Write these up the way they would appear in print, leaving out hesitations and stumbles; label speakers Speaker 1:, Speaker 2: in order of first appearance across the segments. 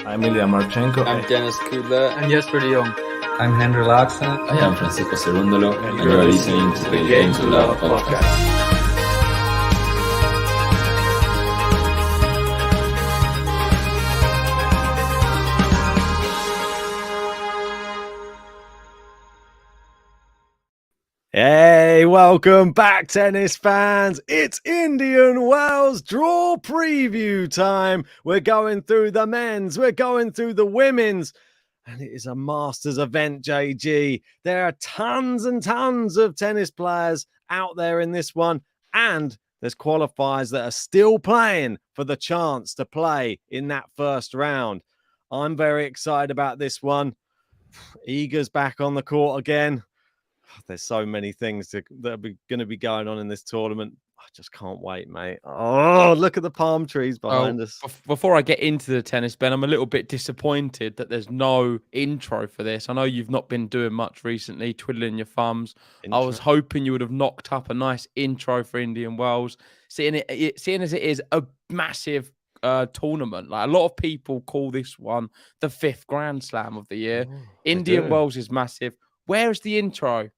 Speaker 1: I'm Ilya Marchenko.
Speaker 2: I'm Dennis Kudla.
Speaker 3: I'm Jesper de Jong.
Speaker 4: I'm Henry Laaksen.
Speaker 5: I am Francisco Cerundolo,
Speaker 1: and you are listening to the Game to Love podcast.
Speaker 6: Hey, welcome back, tennis fans. It's Indian Wells draw preview time. We're going through the men's, we're going through the women's, and it is a Masters event, JG. There are tons and tons of tennis players out there in this one, and there's qualifiers that are still playing for the chance to play in that first round. I'm very excited about this one. Iga's back on the court again. There's so many things that are going to be going on in this tournament. I just can't wait, mate. Oh, look at the palm trees behind us.
Speaker 2: Before I get into the tennis, Ben, I'm a little bit disappointed that there's no intro for this. I know you've not been doing much recently, twiddling your thumbs. I was hoping you would have knocked up a nice intro for Indian Wells, seeing as it is a massive tournament. Like, a lot of people call this one the 5th Grand Slam of the year. Indian Wells is massive. Where's the intro?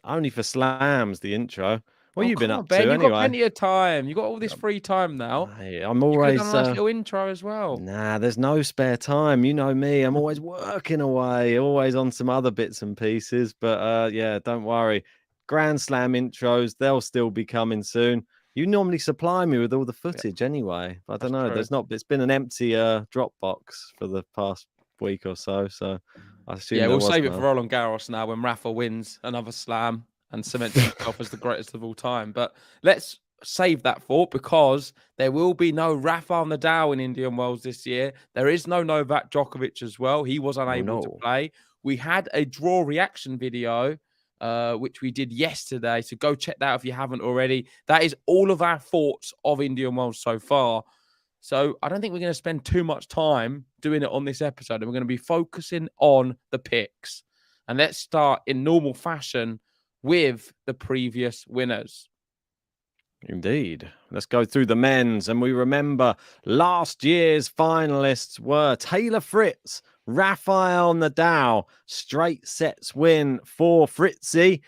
Speaker 6: Only for slams, the intro. What have you been up
Speaker 2: Ben,
Speaker 6: to
Speaker 2: you've
Speaker 6: anyway?
Speaker 2: got plenty of time. You've got all this free time now.
Speaker 6: Hey, I'm always
Speaker 2: a nice little intro as well.
Speaker 6: Nah, there's no spare time. You know me. I'm always working away, always on some other bits and pieces. But yeah, don't worry. Grand Slam intros, they'll still be coming soon. You normally supply me with all the footage anyway. I don't know. True. There's not. It's been an empty Dropbox for the past week or so. So I assume
Speaker 2: we'll save it for Roland Garros now when Rafa wins another slam and cements himself as the greatest of all time. But let's save that thought, because there will be no Rafa Nadal in Indian Wells this year. There is no Novak Djokovic as well. He was unable to play. We had a draw reaction video, which we did yesterday. So go check that out if you haven't already. That is all of our thoughts of Indian Wells so far. So I don't think we're going to spend too much time doing it on this episode. And we're going to be focusing on the picks. And let's start in normal fashion with the previous winners.
Speaker 6: Indeed. Let's go through the men's. And we remember last year's finalists were Taylor Fritz, Rafael Nadal. Straight sets win for Fritzy.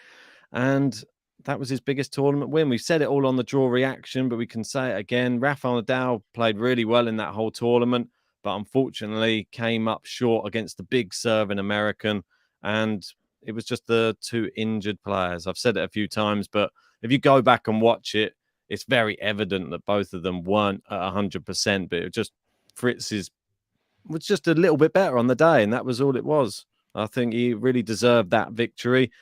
Speaker 6: And that was his biggest tournament win. We've said it all on the draw reaction, but we can say it again. Rafael Nadal played really well in that whole tournament, but unfortunately came up short against the big serving American. And it was just the two injured players. I've said it a few times, but if you go back and watch it, it's very evident that both of them weren't at 100%, but it just Fritz's was just a little bit better on the day, and that was all it was. I think he really deserved that victory.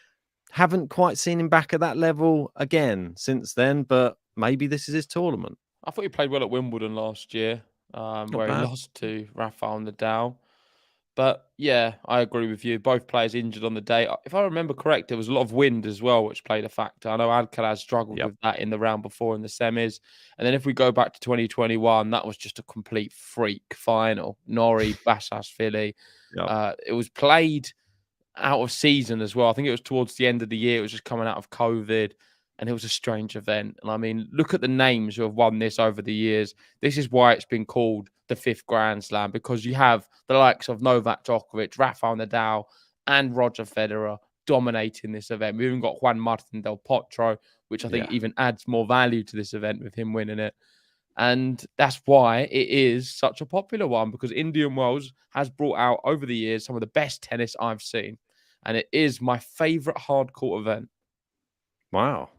Speaker 6: Haven't quite seen him back at that level again since then, but maybe this is his tournament.
Speaker 2: I thought he played well at Wimbledon last year, where he lost to Rafael Nadal. But yeah, I agree with you. Both players injured on the day. If I remember correct, there was a lot of wind as well, which played a factor. I know Alcaraz struggled with that in the round before in the semis. And then if we go back to 2021, that was just a complete freak final. Norrie, Basaksehir. It was played out of season as well. I think it was towards the end of the year. It was just coming out of COVID, and it was a strange event. And I mean, look at the names who have won this over the years. This is why it's been called the 5th Grand Slam, because you have the likes of Novak Djokovic, Rafael Nadal, and Roger Federer dominating this event. We've even got Juan Martín del Potro, which I think even adds more value to this event with him winning it. And that's why it is such a popular one, because Indian Wells has brought out over the years some of the best tennis I've seen. And it is my favorite hardcourt event.
Speaker 6: Wow.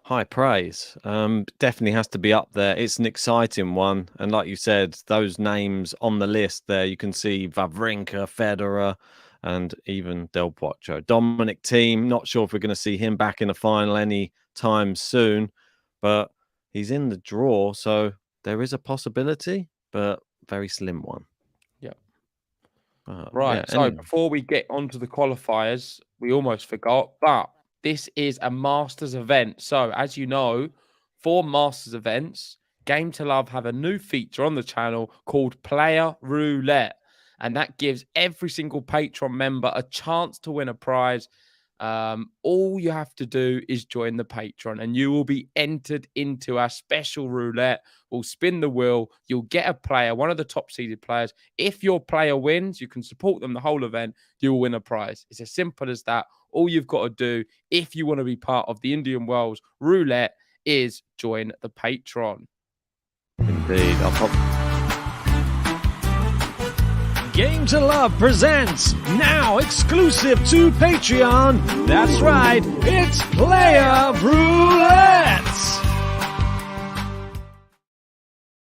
Speaker 6: High praise. Definitely has to be up there. It's an exciting one. And like you said, those names on the list there, you can see Wawrinka, Federer, and even Del Potro. Dominic Thiem, not sure if we're going to see him back in the final any time soon, but he's in the draw, so there is a possibility, but very slim one.
Speaker 2: Yeah. Right. So before we get onto the qualifiers, we almost forgot, but this is a Masters event. So as you know, for Masters events, Game to Love have a new feature on the channel called Player Roulette. And that gives every single Patreon member a chance to win a prize. All you have to do is join the Patreon and you will be entered into our special roulette. We'll spin the wheel. You'll get a player, one of the top seeded players. If your player wins, you can support them the whole event. You will win a prize. It's as simple as that. All you've got to do if you want to be part of the Indian Wells roulette is join the Patreon.
Speaker 6: Indeed. Game to Love presents, now exclusive to Patreon. That's right, it's Player Roulette.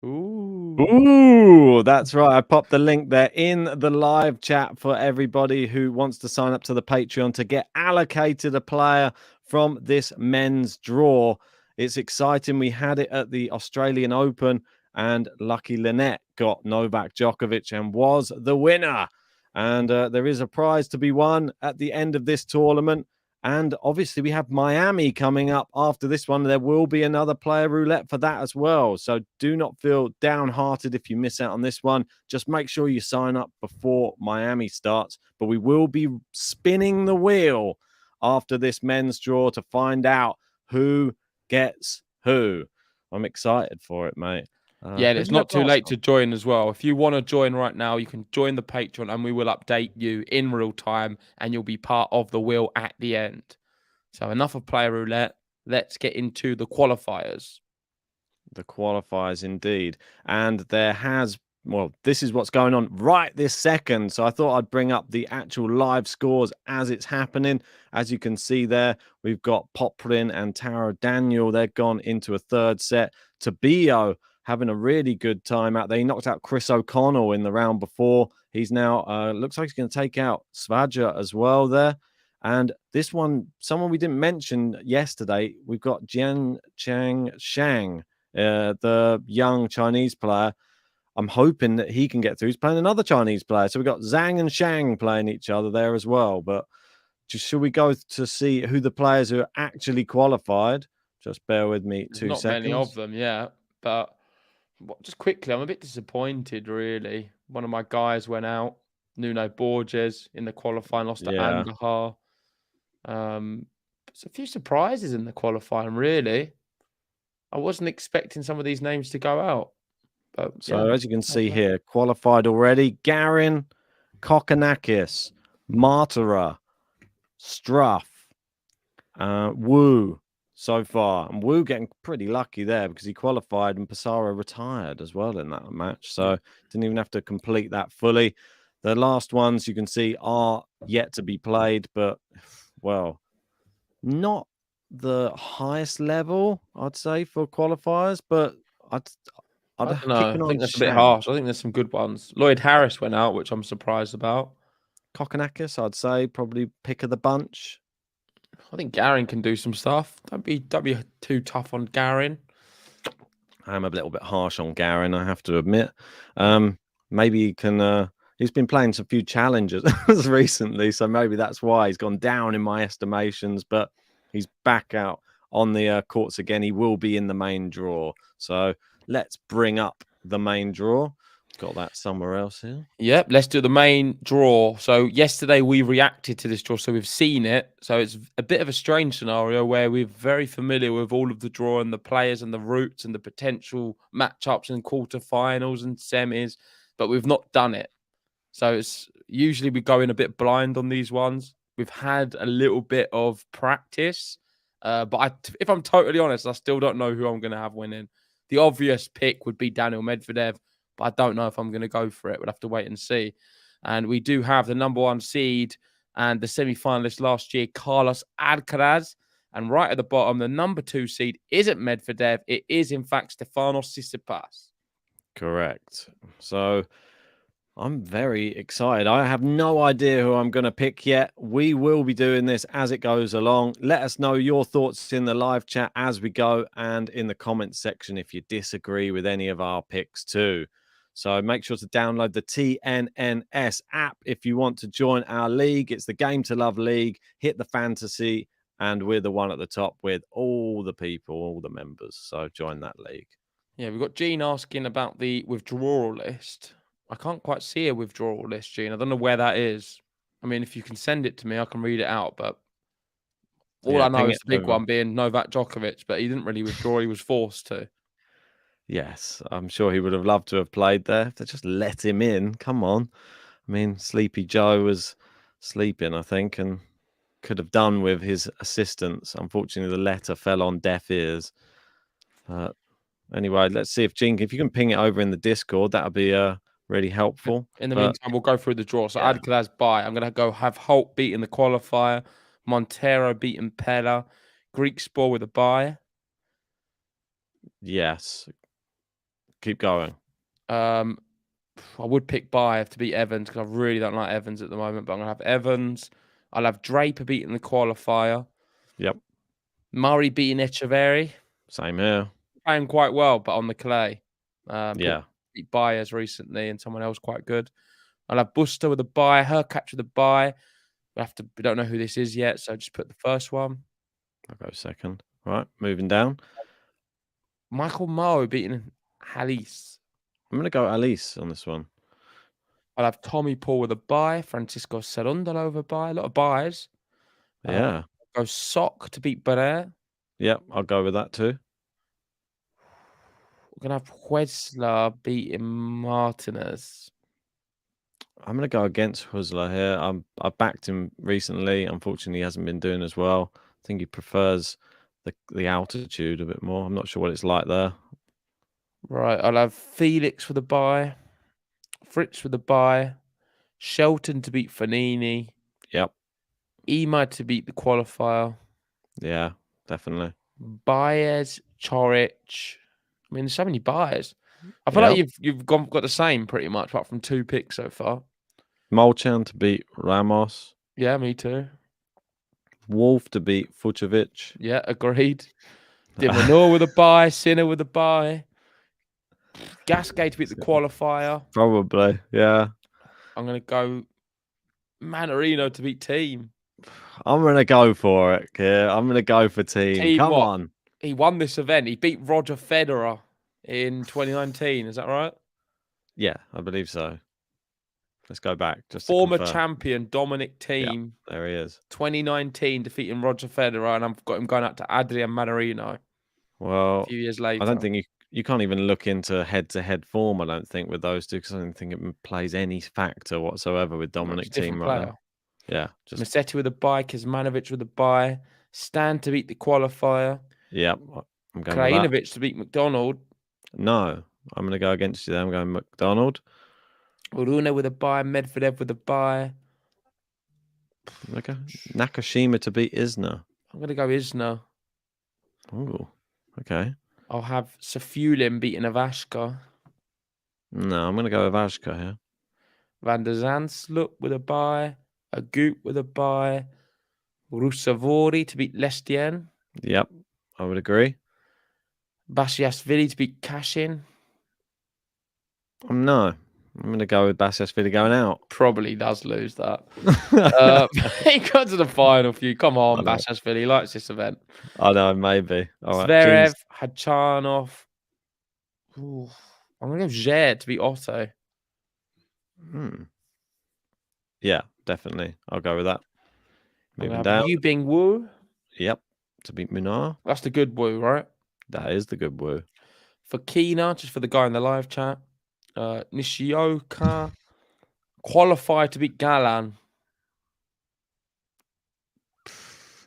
Speaker 6: Ooh, that's right. I popped the link there in the live chat for everybody who wants to sign up to the Patreon to get allocated a player from this men's draw. It's exciting. We had it at the Australian Open, and lucky Lynette got Novak Djokovic and was the winner. And there is a prize to be won at the end of this tournament. And obviously, we have Miami coming up after this one. There will be another player roulette for that as well. So do not feel downhearted if you miss out on this one. Just make sure you sign up before Miami starts. But we will be spinning the wheel after this men's draw to find out who gets who. I'm excited for it, mate.
Speaker 2: Yeah, it's not too late to join as well. If you want to join right now, you can join the Patreon and we will update you in real time and you'll be part of the wheel at the end. So enough of player roulette. Let's get into the qualifiers.
Speaker 6: The qualifiers, indeed. And this is what's going on right this second. So I thought I'd bring up the actual live scores as it's happening. As you can see there, we've got Poprin and Tara Daniel. They've gone into a third set. Tabio having a really good time out there. He knocked out Chris O'Connell in the round before. He's now, looks like he's going to take out Svaja as well there. And this one, someone we didn't mention yesterday, we've got Jian Chang Shang, the young Chinese player. I'm hoping that he can get through. He's playing another Chinese player. So we've got Zhang and Shang playing each other there as well. But should we go to see who the players who are actually qualified? Just bear with me 2 seconds.
Speaker 2: Not many of them, yeah. But just quickly, I'm a bit disappointed, really. One of my guys went out, Nuno Borges, in the qualifying, lost to Andahar. There's a few surprises in the qualifying, really. I wasn't expecting some of these names to go out. But,
Speaker 6: so as you can see here, qualified already. Garin, Kokkinakis, Martira, Struff, Wu so far. And Wu getting pretty lucky there because he qualified and Passaro retired as well in that match. So didn't even have to complete that fully. The last ones you can see are yet to be played, but, well, not the highest level, I'd say, for qualifiers, but I
Speaker 2: don't know. I think that's a bit harsh. I think there's some good ones. Lloyd Harris went out, which I'm surprised about.
Speaker 6: Kokkinakis, I'd say, probably pick of the bunch.
Speaker 2: I think Garin can do some stuff. Don't be too tough on Garin.
Speaker 6: I'm a little bit harsh on Garin, I have to admit. Maybe he can. He's been playing some few challenges recently, so maybe that's why he's gone down in my estimations. But he's back out on the courts again. He will be in the main draw. So let's bring up the main draw. Got that somewhere else here.
Speaker 2: Yep, let's do the main draw. So yesterday we reacted to this draw, so we've seen it. So it's a bit of a strange scenario where we're very familiar with all of the draw and the players and the routes and the potential matchups and quarterfinals and semis, but we've not done it. So it's usually we go in a bit blind on these ones. We've had a little bit of practice, but if I'm totally honest, I still don't know who I'm going to have winning. The obvious pick would be Daniil Medvedev, but I don't know if I'm going to go for it. We'll have to wait and see. And we do have the number 1 seed and the semi-finalist last year, Carlos Alcaraz. And right at the bottom, the number 2 seed isn't Medvedev. It is, in fact, Stefanos Tsitsipas.
Speaker 6: Correct. So I'm very excited. I have no idea who I'm going to pick yet. We will be doing this as it goes along. Let us know your thoughts in the live chat as we go and in the comments section if you disagree with any of our picks too. So make sure to download the TNNS app if you want to join our league. It's the Game to Love League. Hit the fantasy and we're the one at the top with all the people, all the members. So join that league.
Speaker 2: Yeah, we've got Gene asking about the withdrawal list. I can't quite see a withdrawal list, Gene. I don't know where that is. I mean, if you can send it to me, I can read it out, but All I know
Speaker 6: ping
Speaker 2: is
Speaker 6: it
Speaker 2: the big
Speaker 6: over.
Speaker 2: one being Novak Djokovic, but he didn't really withdraw. He was forced to.
Speaker 6: Yes, I'm sure he would have loved to have played there. If they just let him in, come on. I mean, Sleepy Joe was sleeping, I think, and could have done with his assistance. Unfortunately, the letter fell on deaf ears. Anyway, let's see if Jink, if you can ping it over in the Discord, that would be really helpful.
Speaker 2: In the meantime, we'll go through the draw. So
Speaker 6: yeah.
Speaker 2: Alcaraz bye. I'm going to go have Holt beating the qualifier, Montero beating Pella, Greek Spore with a bye.
Speaker 6: Yes. Keep going.
Speaker 2: I would pick bye to beat Evans because I really don't like Evans at the moment, but I'm going to have Evans. I'll have Draper beating the qualifier.
Speaker 6: Yep.
Speaker 2: Murray beating Echeverry.
Speaker 6: Same here.
Speaker 2: Playing quite well, but on the clay.
Speaker 6: Yeah.
Speaker 2: Beat Baez recently and someone else quite good. I'll have Buster with a bye, Hurkacz with a bye. We don't know who this is yet, so just put the first one.
Speaker 6: I'll go second. Right, moving down.
Speaker 2: Michael Moe beating Halis.
Speaker 6: I'm going to go Alice on this one.
Speaker 2: I'll have Tommy Paul with a bye, Francisco Cerundolo with a bye. A lot of byes.
Speaker 6: Yeah.
Speaker 2: Go Sock to beat Barrere.
Speaker 6: Yep, I'll go with that too.
Speaker 2: We're going to have Huesler beating Martinez.
Speaker 6: I'm going to go against Husler here. I backed him recently. Unfortunately, he hasn't been doing as well. I think he prefers the altitude a bit more. I'm not sure what it's like there.
Speaker 2: Right, I'll have Felix with a bye, Fritz with a bye, Shelton to beat Fanini.
Speaker 6: Yep.
Speaker 2: Ema to beat the qualifier.
Speaker 6: Yeah, definitely.
Speaker 2: Baez, Chorich. I mean, there's so many buyers. I feel like you've got the same pretty much, apart from 2 picks so far.
Speaker 6: Molchan to beat Ramos.
Speaker 2: Yeah, me too.
Speaker 6: Wolf to beat Fucovic.
Speaker 2: Yeah, agreed. Dimonor with a bye, Sinner with a bye. Gasquet to beat the qualifier.
Speaker 6: Probably, yeah.
Speaker 2: I'm going to go Manarino to beat Team.
Speaker 6: I'm going to go for it, Keir. I'm going to go for Team. Come on.
Speaker 2: He won this event. He beat Roger Federer in 2019. Is that right?
Speaker 6: Yeah, I believe so. Let's go back. Just
Speaker 2: Former champion Dominic Thiem.
Speaker 6: Yeah, there he is.
Speaker 2: 2019 defeating Roger Federer, and I've got him going out to Adrian Manarino.
Speaker 6: Well,
Speaker 2: A few years later.
Speaker 6: I don't think you can't even look into head-to-head form, I don't think, with those two, because I don't think it plays any factor whatsoever with Dominic Thiem right now. Yeah.
Speaker 2: Musetti with a bye, Kuzmanovic with a bye, Stan to beat the qualifier.
Speaker 6: Yeah, I'm going
Speaker 2: Krajinovic to beat McDonald.
Speaker 6: No, I'm going to go against you there. I'm going McDonald.
Speaker 2: Uruna with a bye, Medvedev with a bye.
Speaker 6: Okay. Nakashima to beat Isner.
Speaker 2: I'm going to go Isner.
Speaker 6: Oh, okay.
Speaker 2: I'll have Safulin beating Avashka.
Speaker 6: No, I'm going to go with Vashka here.
Speaker 2: Van der Zandslup with a bye. Agut with a bye. Rusavori to beat Lestien.
Speaker 6: Yep, I would agree.
Speaker 2: Basiashvili to beat Kashin.
Speaker 6: No, I'm going to go with Basiashvili going out.
Speaker 2: Probably does lose that. He got to the final few. Come on, Basiashvili. He likes this event.
Speaker 6: I know, maybe. All right.
Speaker 2: Zverev, Hachanov. Ooh, I'm going to go Zher to beat Otto.
Speaker 6: Yeah, definitely. I'll go with that.
Speaker 2: Moving down. Yubing Wu.
Speaker 6: Yep, to beat Munar.
Speaker 2: That's the good Wu, right?
Speaker 6: That is the good Wu.
Speaker 2: For Kina, just for the guy in the live chat. Nishioka. Qualify to beat Galan.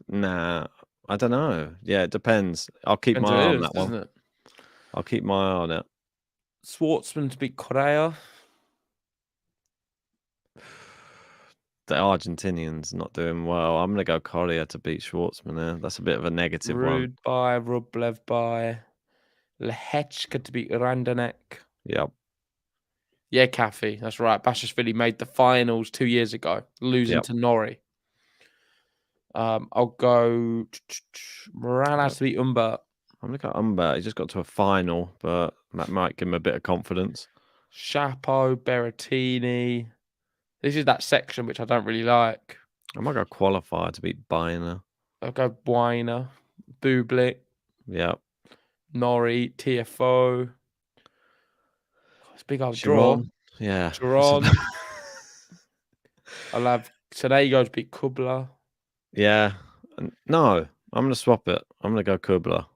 Speaker 6: Nah, I don't know. Yeah, it depends. I'll keep my eye on that one.
Speaker 2: It?
Speaker 6: I'll keep my eye on it.
Speaker 2: Schwartzman to beat Correa.
Speaker 6: The Argentinian's not doing well. I'm going to go Correa to beat Schwartzman there. That's a bit of a negative one.
Speaker 2: Rude by, Rublev by. Lehechka to beat Randanek.
Speaker 6: Yep.
Speaker 2: Yeah, Kathy, that's right. Basiashvili made the finals 2 years ago, losing to Norrie. I'll go Morales to beat Humbert.
Speaker 6: I'm going to go Humbert. He just got to a final, but that might give him a bit of confidence.
Speaker 2: Chapo, Berrettini. This is that section which I don't really like.
Speaker 6: I might go qualifier to beat Biner.
Speaker 2: I'll go Buina, Bublik.
Speaker 6: Yep.
Speaker 2: Norrie, TFO. It's a big old
Speaker 6: Chiron.
Speaker 2: draw.
Speaker 6: Yeah.
Speaker 2: Chiron. I'll have Sonego to beat Kubler.
Speaker 6: Yeah. No, I'm going to swap it. I'm going to go Kubler.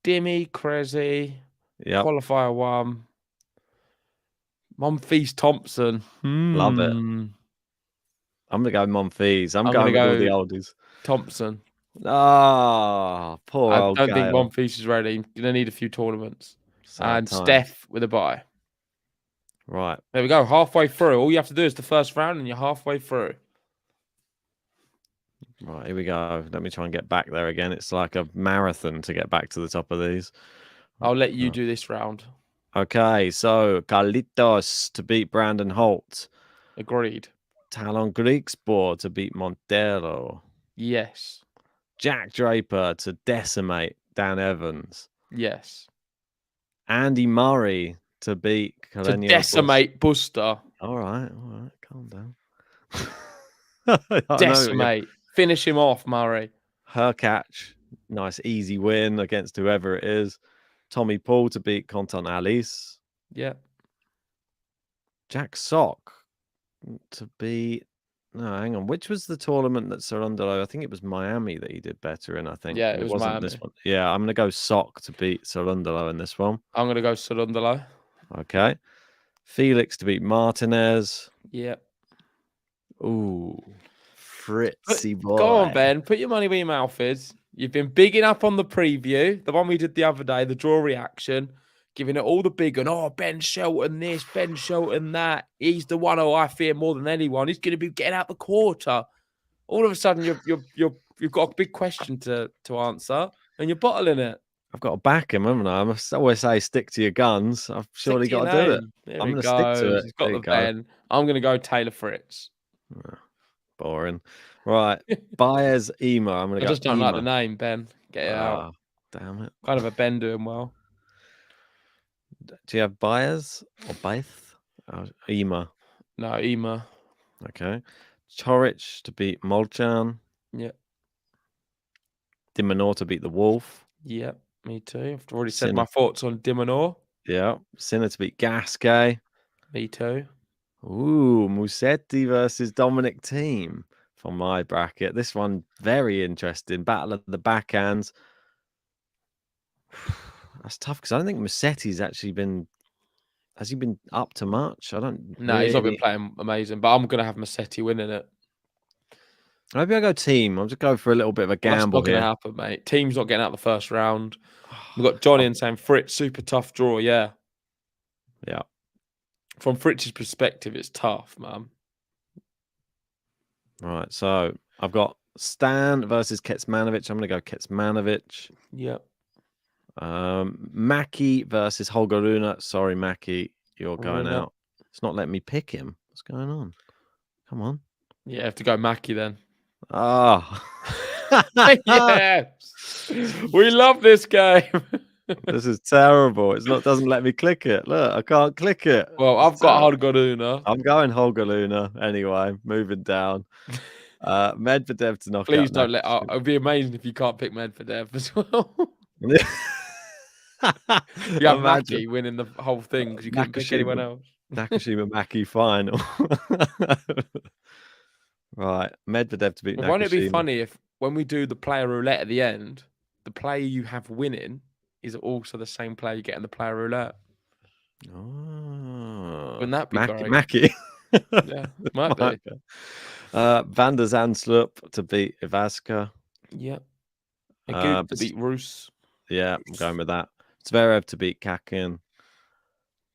Speaker 2: Dimmy, Cressy,
Speaker 6: Yep.
Speaker 2: qualifier 1. Monfils Thompson.
Speaker 6: Love it. I'm going to go Monfils. I'm going with all the oldies.
Speaker 2: Thompson.
Speaker 6: Poor
Speaker 2: I
Speaker 6: old
Speaker 2: don't think
Speaker 6: Gale.
Speaker 2: Monfils is ready. Going to need a few tournaments.
Speaker 6: Sad
Speaker 2: and
Speaker 6: times.
Speaker 2: Steph with a bye.
Speaker 6: Right.
Speaker 2: There we go. Halfway through. All you have to do is the first round and you're halfway through.
Speaker 6: Right, here we go. Let me try and get back there again. It's like a marathon to get back to the top of these.
Speaker 2: I'll let you do this round.
Speaker 6: Okay, so Carlitos to beat Brandon Holt.
Speaker 2: Agreed.
Speaker 6: Talon Grigspor to beat Montero.
Speaker 2: Yes.
Speaker 6: Jack Draper to decimate Dan Evans.
Speaker 2: Yes.
Speaker 6: Andy Murray to beat
Speaker 2: To decimate Buster.
Speaker 6: All right, calm down.
Speaker 2: Decimate. Finish him off, Murray.
Speaker 6: Her catch, nice easy win against whoever it is. Tommy Paul to beat Conton Alice.
Speaker 2: Yeah.
Speaker 6: Jack Sock to beat. No, hang on. Which was the tournament that Sarundalo? I think it was Miami that he did better in. I think.
Speaker 2: Yeah, it wasn't
Speaker 6: Miami. This one. Yeah, I'm gonna go Sock to beat Sarundalo in this one.
Speaker 2: I'm gonna go Sarundalo.
Speaker 6: Okay. Felix to beat Martinez.
Speaker 2: Yep.
Speaker 6: Ooh, Fritzy boy.
Speaker 2: Go on, Ben. Put your money where your mouth is. You've been bigging up on the preview, the one we did the other day, the draw reaction, giving it all the big and Ben Shelton this, Ben Shelton that. He's the one who I fear more than anyone. He's going to be getting out the quarter. All of a sudden, you've got a big question to answer, and you're bottling it.
Speaker 6: I've got to back him, haven't I? I must always say, stick to your guns. I've surely got to do it. I'm going to stick to it.
Speaker 2: He's got the Ben. I'm going to go Taylor Fritz.
Speaker 6: Boring. Right. Baez Ema. I'm going to go.
Speaker 2: I just don't like the name, Ben. Get it out.
Speaker 6: Damn it.
Speaker 2: Kind of a Ben doing well.
Speaker 6: Do you have Baez or Baez? Ema.
Speaker 2: No, Ema.
Speaker 6: Okay. Chorich to beat Molchan.
Speaker 2: Yep.
Speaker 6: Dimanor to beat the Wolf.
Speaker 2: Yep. Me too. I've already said my thoughts on Dimanor.
Speaker 6: Yeah. Sinner to beat Gasquet.
Speaker 2: Me too.
Speaker 6: Ooh, Musetti versus Dominic Thiem for my bracket. This one very interesting. Battle of the backhands. That's tough because I don't think Musetti's actually been. Has he been up to much? I don't.
Speaker 2: No, he's not been playing amazing. But I'm gonna have Musetti winning it.
Speaker 6: Maybe I go Thiem. I'll just go for a little bit of a gamble.
Speaker 2: That's not gonna happen, mate. Team's not getting out the first round. We've got Johnny and saying Fritz, super tough draw. Yeah.
Speaker 6: Yeah.
Speaker 2: From Fritz's perspective, it's tough, man.
Speaker 6: Right, so I've got Stan versus Kecmanovic. I'm going to go Kecmanovic.
Speaker 2: Yep.
Speaker 6: Mackie versus Holger Rune. Sorry, Mackie, you're going out. It's not letting me pick him. What's going on? Come on.
Speaker 2: Yeah, I have to go Mackie then.
Speaker 6: Oh.
Speaker 2: Yes. We love this game.
Speaker 6: This is terrible. Doesn't let me click it. Look, I can't click it.
Speaker 2: Well, I've got Holger Rune.
Speaker 6: I'm going Holger Rune anyway. Moving down. Medvedev to knock out.
Speaker 2: Please don't let. It would be amazing if you can't pick Medvedev as well. You have Mackie winning the whole thing because you couldn't pick anyone else.
Speaker 6: Nakashima Mackie final. Right, Medvedev to beat Nakashima.
Speaker 2: Won't it be funny if when we do the player roulette at the end, the player you have winning is also the same player you get in the player roulette?
Speaker 6: Oh,
Speaker 2: wouldn't that be great?
Speaker 6: Mackie.
Speaker 2: Yeah, might be.
Speaker 6: Van der Zandslup to beat Ivaska.
Speaker 2: Yep. Good to beat Roos.
Speaker 6: Yeah, I'm going with that. Zverev to beat Kakin.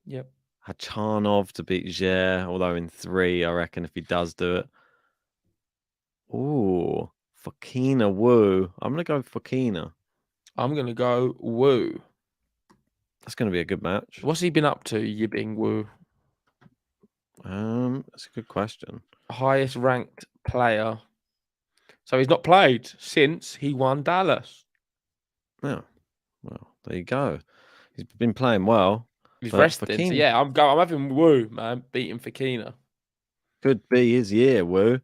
Speaker 2: Yep.
Speaker 6: Hachanov to beat Zher, although in 3, I reckon, if he does do it. Ooh, Fokina Wu. I'm going to go Fokina.
Speaker 2: I'm going to go Wu.
Speaker 6: That's going to be a good match.
Speaker 2: What's he been up to, Yibing Wu?
Speaker 6: That's a good question.
Speaker 2: Highest ranked player. So he's not played since he won Dallas.
Speaker 6: Yeah. Well, there you go. He's been playing well.
Speaker 2: He's resting. So yeah, I'm having Wu, man, beating Fokina.
Speaker 6: Could be his year, Wu.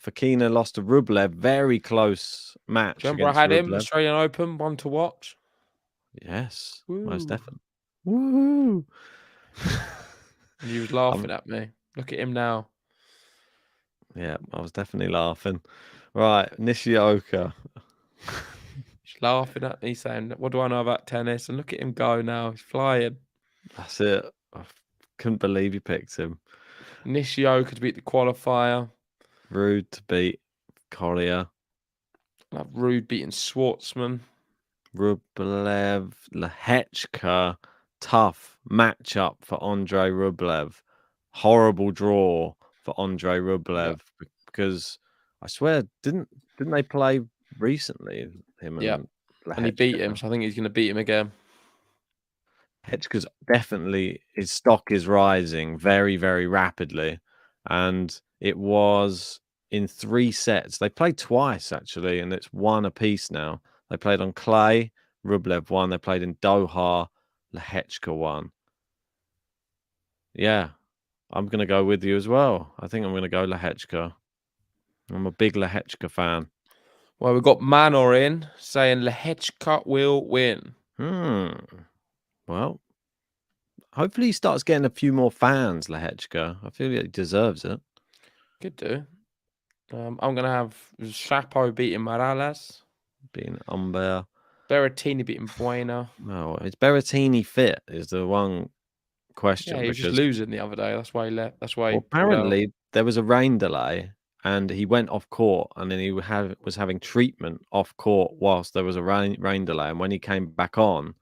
Speaker 6: Fokina lost to Rublev. Very close match.
Speaker 2: Do you remember I had him Australian Open, one to watch?
Speaker 6: Yes,
Speaker 2: Woo.
Speaker 6: most definitely. Woo!
Speaker 2: He was laughing at me. Look at him now.
Speaker 6: Yeah, I was definitely laughing. Right, Nishioka.
Speaker 2: He's laughing at me saying, what do I know about tennis? And look at him go now. He's flying.
Speaker 6: That's it. I couldn't believe you picked him.
Speaker 2: Nishioka to beat the qualifier.
Speaker 6: Rude to beat Collier.
Speaker 2: I'll have Rude beating Schwartzman.
Speaker 6: Rublev, Lehechka. Tough matchup for Andrei Rublev. Horrible draw for Andrei Rublev because I swear didn't they play recently? Him
Speaker 2: Yeah.
Speaker 6: and
Speaker 2: And he beat
Speaker 6: Lehechka?
Speaker 2: him, so I think he's going to beat him again.
Speaker 6: Lehechka's definitely his stock is rising very, very rapidly, and it was in 3 sets. They played twice actually, and it's 1 apiece now. They played on clay. Rublev won. They played in Doha. Lehechka won. Yeah, I'm going to go with you as well. I think I'm going to go Lehechka. I'm a big Lehechka fan.
Speaker 2: Well, we've got Manor in saying Lehechka will win.
Speaker 6: Well, hopefully he starts getting a few more fans, Lehechka. I feel like he deserves it.
Speaker 2: Could do. I'm going to have Shapo beating Morales.
Speaker 6: Being Umber.
Speaker 2: Berrettini beating Buena.
Speaker 6: No, is Berrettini fit? Is the one question.
Speaker 2: Yeah, he was just
Speaker 6: because
Speaker 2: losing the other day. That's why he left. That's why he pulled out.
Speaker 6: apparently there was a rain delay and he went off court and then he was having treatment off court whilst there was a rain delay. And when he came back on,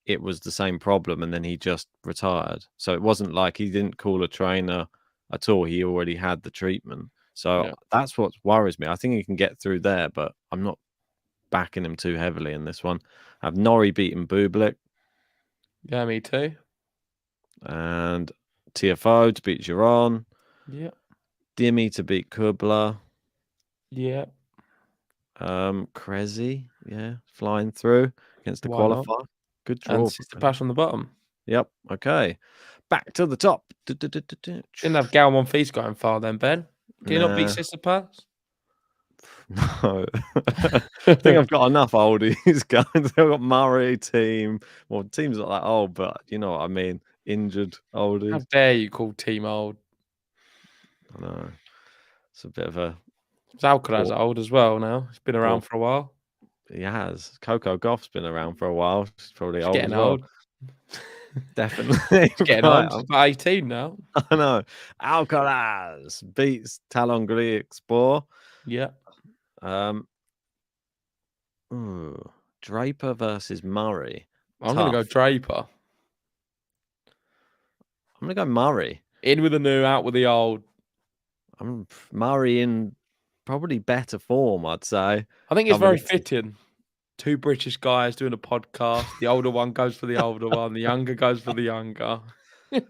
Speaker 6: it was the same problem and then he just retired. So it wasn't like he didn't call a trainer at all. He already had the treatment. So
Speaker 2: Yeah.
Speaker 6: that's what worries me. I think he can get through there, but I'm not backing him too heavily in this one. I have Norrie beating Bublik.
Speaker 2: Yeah, me too.
Speaker 6: And TFO to beat Giron.
Speaker 2: Yeah.
Speaker 6: Dimi to beat Kubler.
Speaker 2: Yeah.
Speaker 6: Krezi, yeah, flying through against the
Speaker 2: Why not?
Speaker 6: qualifier. Good draw.
Speaker 2: And
Speaker 6: for
Speaker 2: Sister
Speaker 6: Krezi.
Speaker 2: Pash on the bottom.
Speaker 6: Yep. Okay. Back to the top.
Speaker 2: Didn't have Gal Monfils going far then, Ben. Can you not beat
Speaker 6: Nah.
Speaker 2: Sister Pash?
Speaker 6: No. I think I've got enough oldies going. I've got Murray team. Well, team's not that old, but you know what I mean. Injured oldies.
Speaker 2: How dare you call team old?
Speaker 6: I know. It's a bit of a.
Speaker 2: Alcaraz old as well now. He's been around for a while.
Speaker 6: He has. Coco Gauff's been around for a while. She's probably old
Speaker 2: Getting
Speaker 6: as well.
Speaker 2: old.
Speaker 6: Definitely.
Speaker 2: Getting old. He's about 18 now.
Speaker 6: I know. Alcaraz beats Talon Griekspoor.
Speaker 2: Yeah.
Speaker 6: Draper versus Murray.
Speaker 2: I'm going to go Draper.
Speaker 6: I'm going to go Murray.
Speaker 2: In with the new, out with the old.
Speaker 6: I'm Murray in probably better form, I'd say.
Speaker 2: I think it's very fitting. 2 British guys doing a podcast. The older one goes for the older one. The younger goes for the younger. It's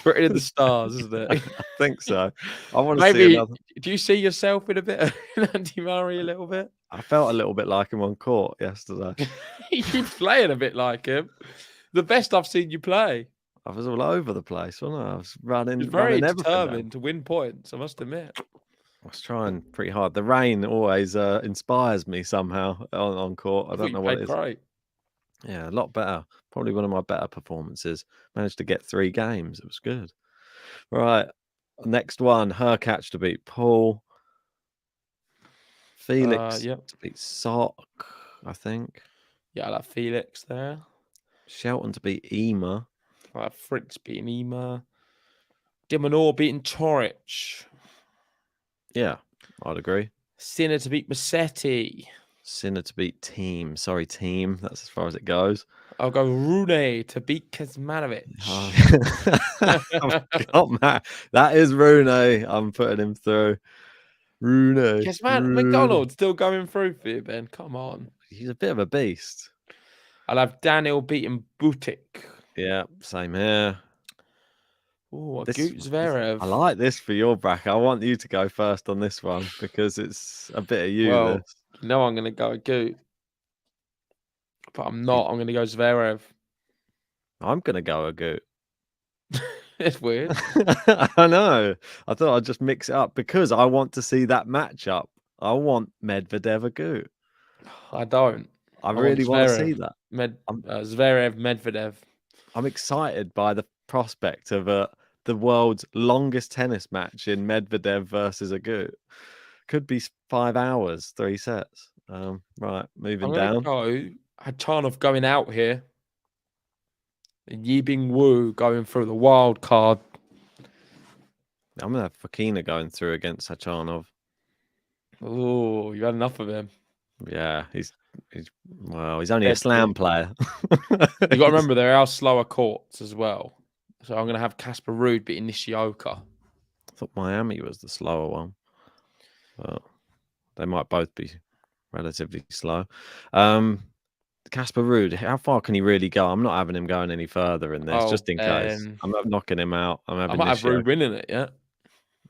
Speaker 2: written in the stars, isn't it?
Speaker 6: I think so. I want to see another.
Speaker 2: Do you see yourself in a bit of Andy Murray a little bit?
Speaker 6: I felt a little bit like him on court yesterday.
Speaker 2: You're playing a bit like him. The best I've seen you play.
Speaker 6: I was all over the place, wasn't I? I was running.
Speaker 2: He was very
Speaker 6: running
Speaker 2: determined to win points, I must admit.
Speaker 6: I was trying pretty hard. The rain always inspires me somehow on court. I don't know what it is.
Speaker 2: Great.
Speaker 6: Yeah, a lot better. Probably one of my better performances. Managed to get 3 games. It was good. Right. Next one. Hurkacz to beat Paul. Felix to beat Sock, I think.
Speaker 2: Yeah, I like Felix there.
Speaker 6: Shelton to beat Ema.
Speaker 2: I like Fritz beating Ema. Dimonor beating Toric.
Speaker 6: Yeah, I'd agree.
Speaker 2: Sinner to beat Massetti.
Speaker 6: Sinner to beat Team. Sorry, Team. That's as far as it goes.
Speaker 2: I'll go Rune to beat Kuzmanovic.
Speaker 6: That is Rune. I'm putting him through. Rune.
Speaker 2: McDonald's still going through for you, Ben. Come on.
Speaker 6: He's a bit of a beast.
Speaker 2: I'll have Daniel beating Butik.
Speaker 6: Yeah, same here.
Speaker 2: Oh, Zverev.
Speaker 6: I like this for your bracket. I want you to go first on this one because it's a bit of you.
Speaker 2: Well, I'm going to go Gut. But I'm not. I'm going to go Zverev.
Speaker 6: I'm going to go a Gut.
Speaker 2: It's weird.
Speaker 6: I know. I thought I'd just mix it up because I want to see that matchup. I want Medvedev a Gut.
Speaker 2: I don't.
Speaker 6: I really want to see that.
Speaker 2: Zverev, Medvedev.
Speaker 6: I'm excited by the prospect of the world's longest tennis match in Medvedev versus a Gut. Could be 5 hours, 3 sets. Right, moving
Speaker 2: I'm going to
Speaker 6: down.
Speaker 2: go Hachanov going out here. And Yibing Wu going through the wild card.
Speaker 6: I'm going to have Fokina going through against Hachanov.
Speaker 2: Oh, you had enough of him.
Speaker 6: Yeah, he's only a
Speaker 2: Deadly.
Speaker 6: slam player.
Speaker 2: You got to remember there are slower courts as well. So I'm going to have Casper Ruud beating Nishioka.
Speaker 6: I thought Miami was the slower one. But they might both be relatively slow. Casper Ruud, how far can he really go? I'm not having him going any further in this, just in case. I'm not knocking him out. I'm
Speaker 2: I
Speaker 6: having
Speaker 2: might have
Speaker 6: Nishioka.
Speaker 2: Ruud winning it, yeah.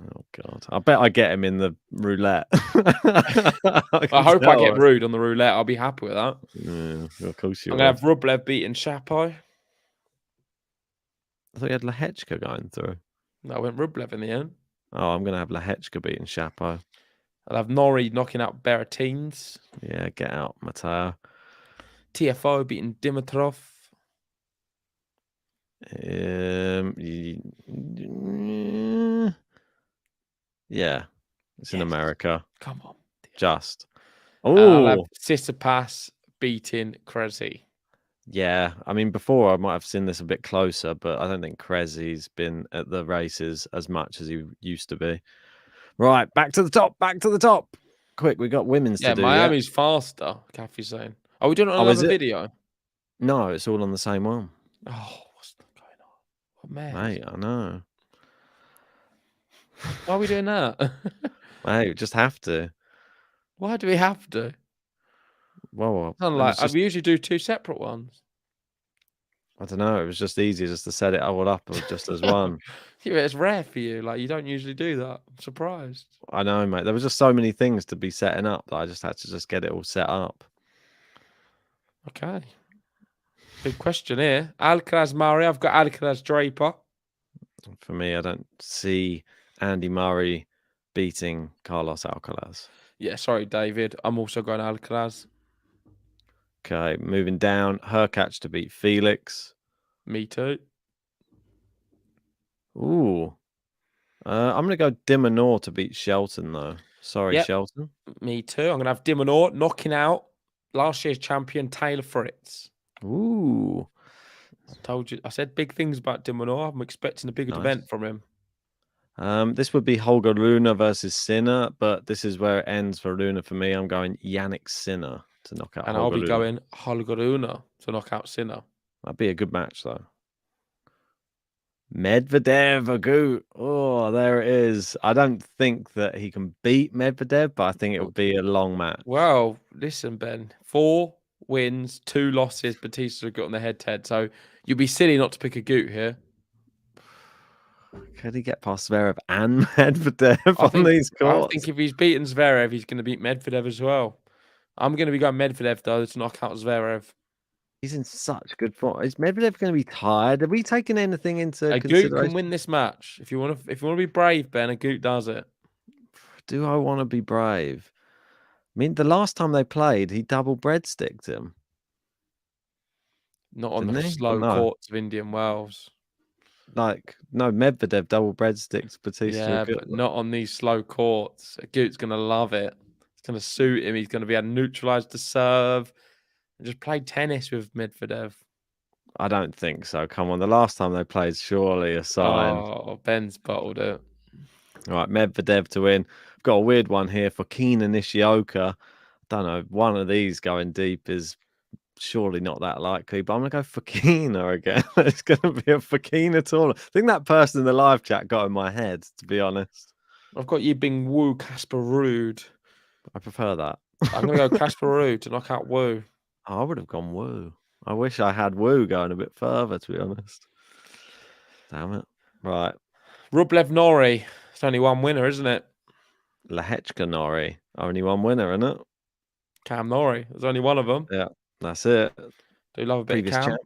Speaker 6: Oh God! I bet I get him in the roulette.
Speaker 2: I hope I get Ruud on the roulette. I'll be happy with that.
Speaker 6: Yeah, of course you.
Speaker 2: I'm going to have Rublev beating Shapo.
Speaker 6: I thought you had Lehechka going through.
Speaker 2: No, I went Rublev in the end.
Speaker 6: Oh, I'm going to have Lehechka beating Shapo.
Speaker 2: I'll have Norrie knocking out Berrettines.
Speaker 6: Yeah, get out, Mateo.
Speaker 2: TFO beating Dimitrov.
Speaker 6: Yeah, it's in America.
Speaker 2: Come on.
Speaker 6: Just.
Speaker 2: I'll have
Speaker 6: Oh,
Speaker 2: Tsitsipas beating Krezi.
Speaker 6: yeah. I mean, before I might have seen this a bit closer, but I don't think Krezi's been at the races as much as he used to be. Right, back to the top. Back to the top. Quick, we got women's to do.
Speaker 2: Miami's faster, Kathy's saying. Are we doing it on
Speaker 6: Oh, is
Speaker 2: another
Speaker 6: it?
Speaker 2: video?
Speaker 6: No, it's all on the same one.
Speaker 2: Oh, what's going on? What mess?
Speaker 6: Mate, I know.
Speaker 2: Why are we doing that?
Speaker 6: Mate, we just have to.
Speaker 2: Why do we have to?
Speaker 6: Well,
Speaker 2: Unlike, we usually do 2 separate ones.
Speaker 6: I don't know. It was just easier just to set it all up just as one.
Speaker 2: Yeah, it's rare for you. Like, you don't usually do that. I'm surprised.
Speaker 6: I know, mate. There was just so many things to be setting up that I just had to just get it all set up.
Speaker 2: Okay. Big question here. Alcaraz Murray. I've got Alcaraz Draper.
Speaker 6: For me, I don't see Andy Murray beating Carlos Alcaraz.
Speaker 2: Yeah, sorry, David. I'm also going Alcaraz.
Speaker 6: Okay, moving down. Hurkacz to beat Felix.
Speaker 2: Me too.
Speaker 6: Ooh. I'm going to go Dimonor to beat Shelton, though. Sorry, Shelton.
Speaker 2: Me too. I'm going to have Dimonor knocking out last year's champion, Taylor Fritz.
Speaker 6: Ooh.
Speaker 2: I told you. I said big things about Dimonor. I'm expecting a big event from him.
Speaker 6: This would be Holger Rune versus Sinner, but this is where it ends for Rune for me. I'm going Yannick Sinner to knock out
Speaker 2: and
Speaker 6: Holger
Speaker 2: I'll be
Speaker 6: Rune.
Speaker 2: going Holger Rune to knock out Sinner.
Speaker 6: That'd be a good match, though. Medvedev, Agut. Oh, there it is. I don't think that he can beat Medvedev, but I think it will be a long match.
Speaker 2: Well, listen, Ben. 4 wins, 2 losses. Batista got on the head-to-head. So you'd be silly not to pick Agut here.
Speaker 6: Could he get past Zverev and Medvedev on these courts?
Speaker 2: I think if he's beaten Zverev, he's going to beat Medvedev as well. I'm going to be going Medvedev, though, to knock out Zverev.
Speaker 6: He's in such good form. Is Medvedev going to be tired? Are we taking anything into consideration?
Speaker 2: Agut can win this match. If you want to be brave, Ben, Agut does it.
Speaker 6: Do I want to be brave? I mean, the last time they played, he double breadsticked him.
Speaker 2: Not on the slow courts of Indian Wells.
Speaker 6: Like, no, Medvedev double breadsticked Batista.
Speaker 2: Yeah, but not on these slow courts. Agut's going to love it. It's going to suit him. He's going to be able to neutralize the serve and just play tennis with Medvedev.
Speaker 6: I don't think so. Come on. The last time they played, surely a sign.
Speaker 2: Oh, Ben's bottled it.
Speaker 6: All right, Medvedev to win. I've got a weird one here for Kina Nishioka. I don't know. One of these going deep is surely not that likely, but I'm going to go Fokina again. It's going to be a Fokina tournament. I think that person in the live chat got in my head, to be honest.
Speaker 2: I've got Yibing Wu, Casper Ruud.
Speaker 6: I prefer that.
Speaker 2: I'm going to go Casper Ruud to knock out Wu.
Speaker 6: I would have gone Wu. I wish I had Wu going a bit further, to be honest. Damn it. Right.
Speaker 2: Rublev Norrie. It's only one winner, isn't it?
Speaker 6: Lehechka Norrie. Only one winner, isn't it?
Speaker 2: Cam Norrie. There's only one of them.
Speaker 6: Yeah, that's it.
Speaker 2: Do love a bit
Speaker 6: Previous
Speaker 2: of Cam.
Speaker 6: champ.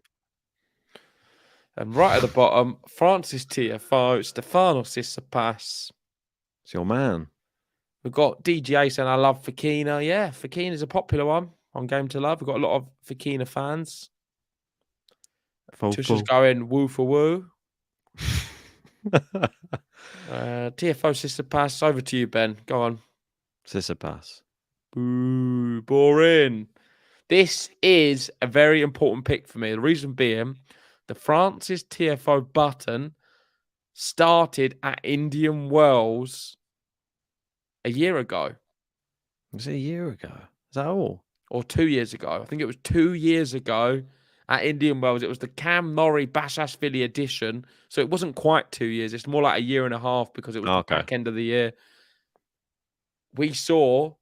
Speaker 2: And right at the bottom, Francis TFO, Stefano Tsitsipas.
Speaker 6: It's your man.
Speaker 2: We've got DGA saying, I love Fokina. Yeah, Fokina's a popular one on Game to Love. We've got a lot of Fokina fans. Tusha's going woo for woo. TFO Tsitsipas, over to you, Ben. Go on.
Speaker 6: Tsitsipas.
Speaker 2: Boo, boring. This is a very important pick for me. The reason being, the France's TFO button started at Indian Wells a year ago.
Speaker 6: Was it a year ago? Is that all?
Speaker 2: Or 2 years ago. I think it was 2 years ago at Indian Wells. It was the Cam Norrie Bashashvili edition. So it wasn't quite 2 years. It's more like a year and a half because it was the back end of the year. We saw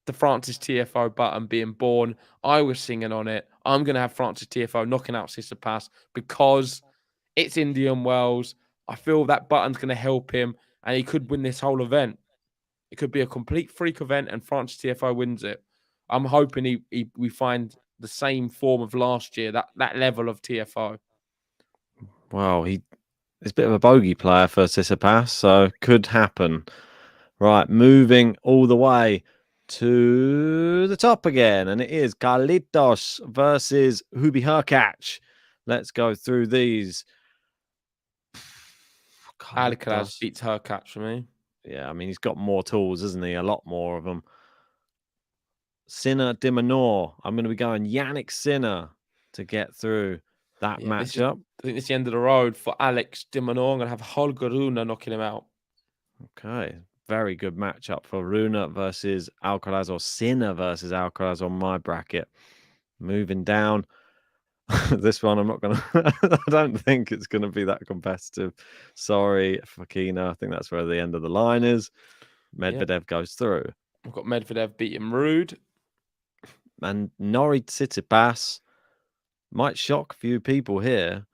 Speaker 2: the Francis TFO button being born. I was singing on it. I'm going to have Francis TFO knocking out Tsitsipas because it's Indian Wells. I feel that button's going to help him and he could win this whole event. It could be a complete freak event and Francis TFO wins it. I'm hoping we find the same form of last year, that level of TFO.
Speaker 6: Well, he's a bit of a bogey player for Tsitsipas, so could happen. Right, moving all the way to the top again, and it is Carlitos versus Hubi Hurkacz. Let's go through these.
Speaker 2: Alcaraz beats Hurkacz for me.
Speaker 6: Yeah, I mean, he's got more tools, isn't he? A lot more of them. Sinner de Minaur. I'm going to be going Yannick Sinner to get through that matchup.
Speaker 2: I think it's the end of the road for Alex de Minaur. I'm going to have Holger Rune knocking him out.
Speaker 6: Okay. Very good matchup for Rune versus Alcaraz, or Sinner versus Alcaraz on my bracket. Moving down. This one, I'm not going to... I don't think it's going to be that competitive. Sorry, Fakina. I think that's where the end of the line is. Medvedev goes through.
Speaker 2: I've got Medvedev beating Ruud.
Speaker 6: And Norrie Tsitsipas might shock a few people here.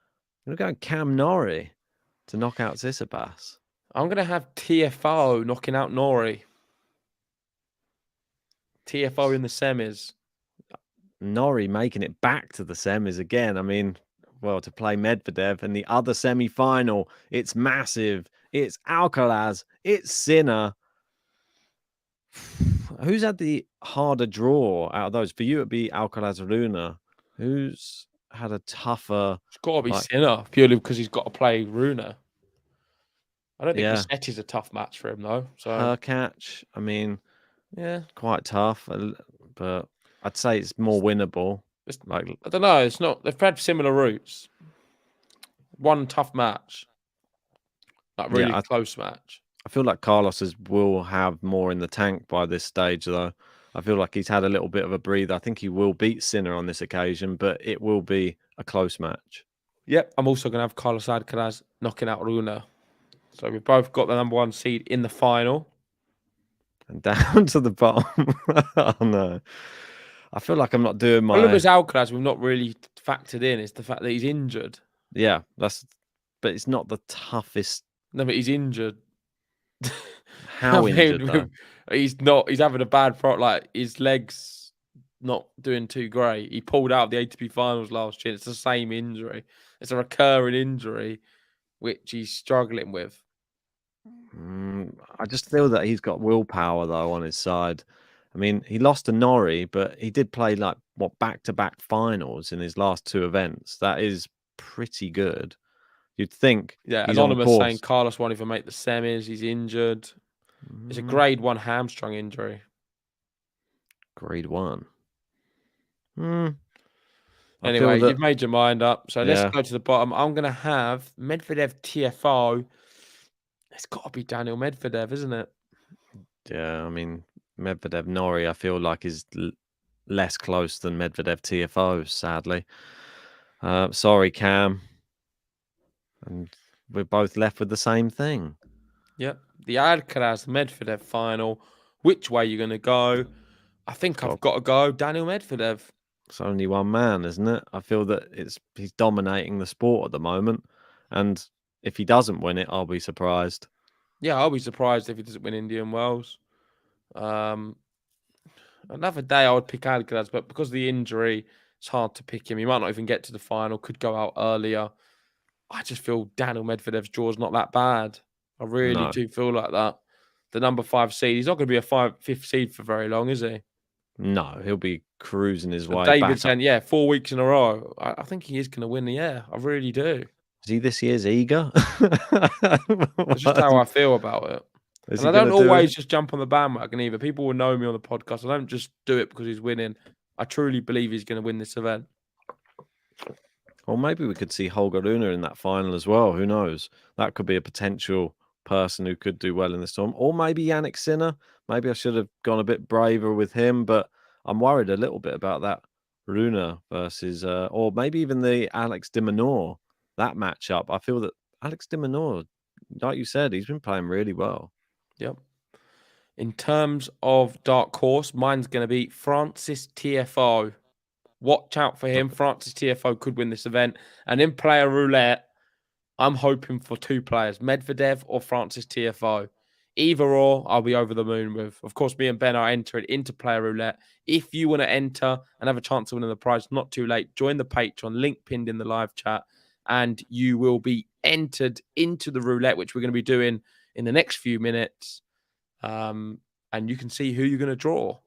Speaker 6: I'm going to go Cam Norrie to knock out Tsitsipas.
Speaker 2: I'm going to have TFO knocking out Norrie. TFO in the semis.
Speaker 6: Norrie making it back to the semis again. I mean, well, to play Medvedev in the other semi-final, it's massive. It's Alcaraz. It's Sinner. Who's had the harder draw out of those? For you, it'd be Alcaraz Rune. Who's had a tougher...
Speaker 2: It's got to be Sinner, purely because he's got to play Rune. I don't think Musetti's a tough match for him, though. So
Speaker 6: Hurkacz, I mean, quite tough, but I'd say it's more winnable.
Speaker 2: I don't know. It's not. They've had similar routes. One tough match, like really close match.
Speaker 6: I feel like Carlos will have more in the tank by this stage, though. I feel like he's had a little bit of a breather. I think he will beat Sinner on this occasion, but it will be a close match.
Speaker 2: Yep. I'm also going to have Carlos Alcaraz knocking out Rune. So we've both got the number one seed in the final.
Speaker 6: And down to the bottom. Oh, no. I feel like I'm not doing my...
Speaker 2: The problem is Alcaraz we've not really factored in is the fact that he's injured.
Speaker 6: Yeah, but it's not the toughest...
Speaker 2: No, but he's injured.
Speaker 6: How injured, though?
Speaker 2: He's not. He's having a bad pro. Like his legs not doing too great. He pulled out of the ATP finals last year. It's the same injury. It's a recurring injury, which he's struggling with.
Speaker 6: I just feel that he's got willpower though on his side. I mean, he lost to Norrie, but he did play back-to-back finals in his last two events. That is pretty good. You'd think.
Speaker 2: Yeah, Anonymous saying Carlos won't even make the semis. He's injured. It's a grade 1 hamstring injury.
Speaker 6: Grade 1.
Speaker 2: Anyway, you've made your mind up. So let's go to the bottom. I'm going to have Medvedev TFO. It's got to be Daniel Medvedev, isn't it?
Speaker 6: Yeah, I mean, Medvedev Norrie, I feel like is less close than Medvedev TFO, sadly. Sorry, Cam. And we're both left with the same thing.
Speaker 2: Yep. The Alcaraz Medvedev final. Which way are you going to go? I think I've got to go Daniel Medvedev.
Speaker 6: It's only one man, isn't it? I feel that he's dominating the sport at the moment. And if he doesn't win it, I'll be surprised.
Speaker 2: Yeah, I'll be surprised if he doesn't win Indian Wells. Another day I would pick Alcaraz, but because of the injury, it's hard to pick him. He might not even get to the final, could go out earlier. I just feel Daniel Medvedev's draw is not that bad. I really do feel like that. The number 5 seed, he's not going to be a 5th seed for very long, is he?
Speaker 6: No, he'll be cruising his way
Speaker 2: David
Speaker 6: back.
Speaker 2: saying, 4 weeks in a row. I think he is going to win the year. I really do.
Speaker 6: Is he this year's eager?
Speaker 2: That's just how I feel about it.
Speaker 6: Is
Speaker 2: And
Speaker 6: he
Speaker 2: I don't
Speaker 6: going to do
Speaker 2: always
Speaker 6: it?
Speaker 2: just jump on the bandwagon either. People will know me on the podcast. I don't just do it because he's winning. I truly believe he's going to win this event.
Speaker 6: Or maybe we could see Holger Rune in that final as well. Who knows? That could be a potential person who could do well in this tournament. Or maybe Yannick Sinner. Maybe I should have gone a bit braver with him, but I'm worried a little bit about that Rune versus, or maybe even the Alex de Minaur, that matchup. I feel that Alex de Minaur, like you said, he's been playing really well.
Speaker 2: Yep. In terms of dark horse, mine's going to be Francis TFO. Watch out for him. Francis TFO could win this event. And in player roulette, I'm hoping for 2 players, Medvedev or Francis TFO. Either or, I'll be over the moon with. Of course, me and Ben are entering into player roulette. If you want to enter and have a chance of winning the prize, not too late. Join the Patreon, link pinned in the live chat, and you will be entered into the roulette, which we're going to be doing in the next few minutes. And you can see who you're going to draw.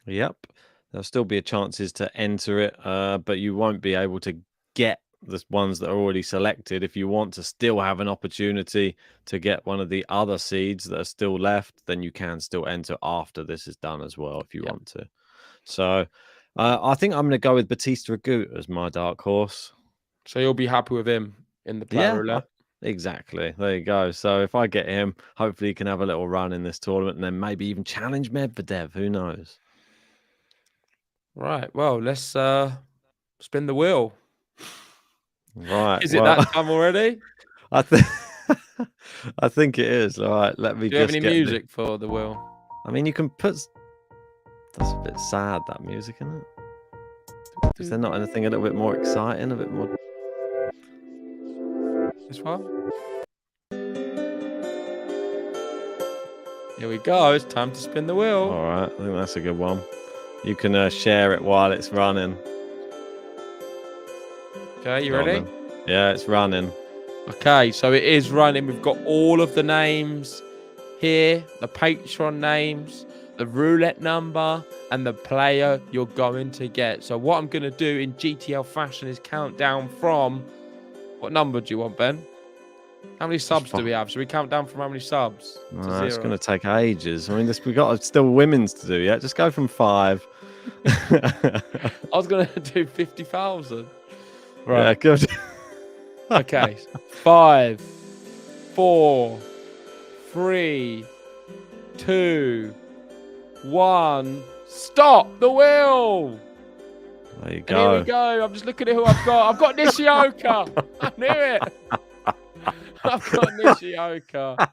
Speaker 6: Yep. There'll still be chances to enter it, but you won't be able to get the ones that are already selected. If you want to still have an opportunity to get one of the other seeds that are still left, then you can still enter after this is done as well if you want to. So I think I'm going to go with Batista Agut as my dark horse.
Speaker 2: So you'll be happy with him in the player roulette?
Speaker 6: Exactly. There you go. So if I get him, hopefully he can have a little run in this tournament and then maybe even challenge Medvedev. Who knows?
Speaker 2: Right. Well, let's spin the wheel.
Speaker 6: Right.
Speaker 2: Is it that time already?
Speaker 6: I think I think it is. All right. Let me
Speaker 2: Do you have
Speaker 6: just
Speaker 2: any
Speaker 6: get
Speaker 2: music for the wheel?
Speaker 6: I mean, you can put. That's a bit sad. That music, isn't it? Is there not anything a little bit more exciting? A bit more.
Speaker 2: This one? Here we go. It's time to spin the wheel.
Speaker 6: All right. I think that's a good one. You can share it while it's running.
Speaker 2: Okay, you ready?
Speaker 6: Yeah, it's running.
Speaker 2: Okay, so it is running. We've got all of the names here, the Patreon names, the roulette number, and the player you're going to get. So what I'm going to do in GTL fashion is count down from... What number do you want, Ben? How many subs do we have? Should we count down from how many subs?
Speaker 6: It's going to take ages. I mean, we've got still women's to do, yeah? Just go from 5.
Speaker 2: I was going to do 50,000. Right.
Speaker 6: Yeah, good.
Speaker 2: Okay. 5, 4, 3, 2, 1. Stop the wheel.
Speaker 6: There you
Speaker 2: And
Speaker 6: go.
Speaker 2: here we go. I'm just looking at who I've got. I've got Nishioka. I knew it. I've got Nishioka.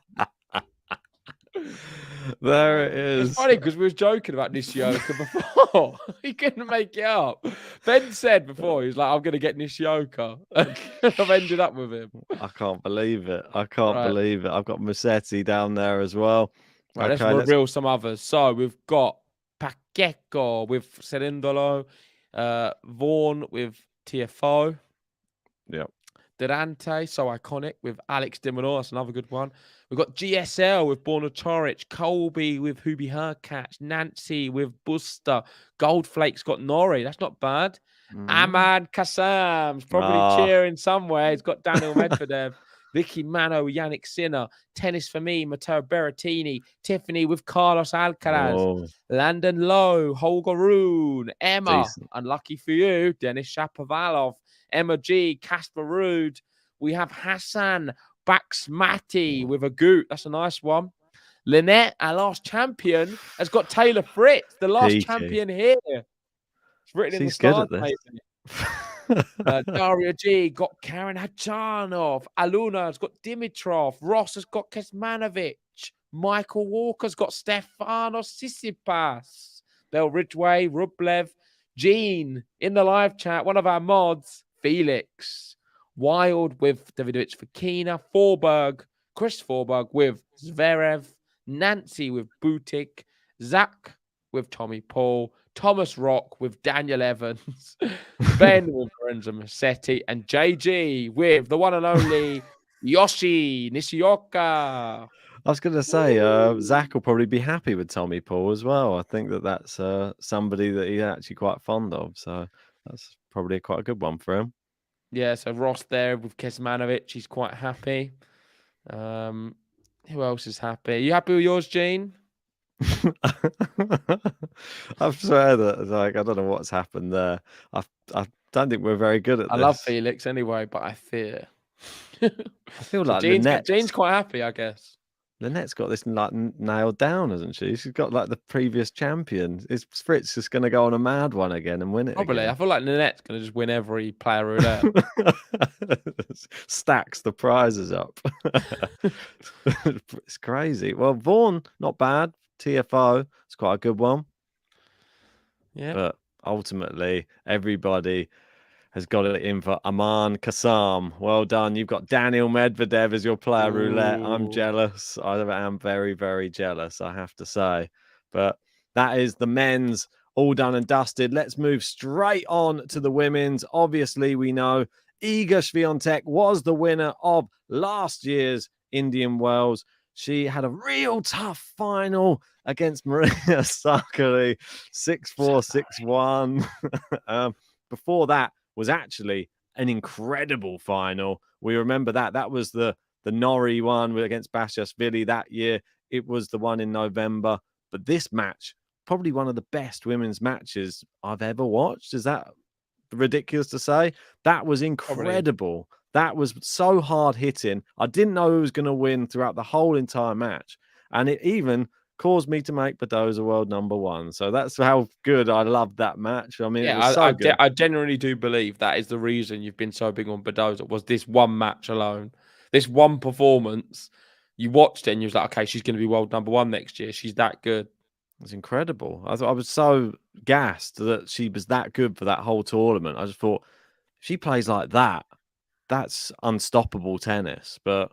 Speaker 6: There it is.
Speaker 2: It's funny because we were joking about Nishioka before. He couldn't make it up. Ben said before, he was like, I'm going to get Nishioka. I've ended up with him.
Speaker 6: I can't believe it. I can't believe it. I've got Musetti down there as well.
Speaker 2: Right, let's reveal some others. So we've got Pacheco with Serendolo, Vaughan with TFO.
Speaker 6: Yep.
Speaker 2: Durante, so iconic, with Alex de Minaur. That's another good one. We've got GSL with Borna Choric, Colby with Hubi Hurkacz, Nancy with Buster, Goldflake's got Nori. That's not bad. Ahmad Kassam's probably cheering somewhere. He's got Daniel Medvedev, Vicky Mano, Yannick Sinner, Tennis for Me, Matteo Berrettini, Tiffany with Carlos Alcaraz, Landon Lowe, Holger Rune, Emma, unlucky for you, Denis Shapovalov, Emma G, Casper Ruud. We have Hassan Baxmati with a goot. That's a nice one. Lynette, our last champion, has got Taylor Fritz, the last champion here. It's written in the stars, Daria G got Karen Hachanov. Aluna has got Dimitrov. Ross has got Kesmanovic. Michael Walker's got Stefanos Tsitsipas. Bell Ridgway, Rublev. Gene in the live chat, one of our mods, Felix. Wild with Davidovich Fokina. Forberg, Chris Forberg with Zverev. Nancy with Butik. Zach with Tommy Paul. Thomas Rock with Daniel Evans. Ben with Lorenzo Musetti. And JG with the one and only Yoshi Nishioka.
Speaker 6: I was going to say, Zach will probably be happy with Tommy Paul as well. I think that's somebody that he's actually quite fond of. So that's probably quite a good one for him.
Speaker 2: Yeah, so Ross there with Kesmanovic. He's quite happy. Who else is happy? Are you happy with yours, Gene?
Speaker 6: I've swear that like I don't know what's happened there. I don't think we're very good at
Speaker 2: I
Speaker 6: this.
Speaker 2: love Felix anyway, but I fear.
Speaker 6: I feel
Speaker 2: So
Speaker 6: like
Speaker 2: Gene's quite happy, I guess.
Speaker 6: Lynette's got this like nailed down, hasn't she? She's got like the previous champion. Is Fritz just going to go on a mad one again and win it
Speaker 2: Probably. I
Speaker 6: again?
Speaker 2: feel like Nanette's going to just win every player roulette.
Speaker 6: Stacks the prizes up. It's crazy. Well, Vaughan, not bad. TFO, it's quite a good one.
Speaker 2: Yeah.
Speaker 6: But ultimately, everybody has got it in for Aman Kassam. Well done. You've got Daniel Medvedev as your player roulette. I'm
Speaker 2: Ooh.
Speaker 6: jealous. I am very, very jealous, I have to say. But that is the men's all done and dusted. Let's move straight on to the women's. Obviously, we know Iga Swiatek was the winner of last year's Indian Wells. She had a real tough final against Maria Sakkari, 6-4, 6-1. Before that was actually an incredible final. We remember that. That was the Norrie one against Bashashvili that year. It was the one in November. But this match, probably one of the best women's matches I've ever watched. Is that ridiculous to say? That was incredible. Probably. That was so hard hitting. I didn't know who was going to win throughout the whole entire match. And it even caused me to make Badoza world number one. So that's how good I loved that match. I mean, it was so good.
Speaker 2: I genuinely do believe that is the reason you've been so big on Badoza, was this one match alone. This one performance. You watched it and you was like, okay, she's going to be world number one next year. She's that good.
Speaker 6: It's incredible. I was so gassed that she was that good for that whole tournament. I just thought, if she plays like that, that's unstoppable tennis. But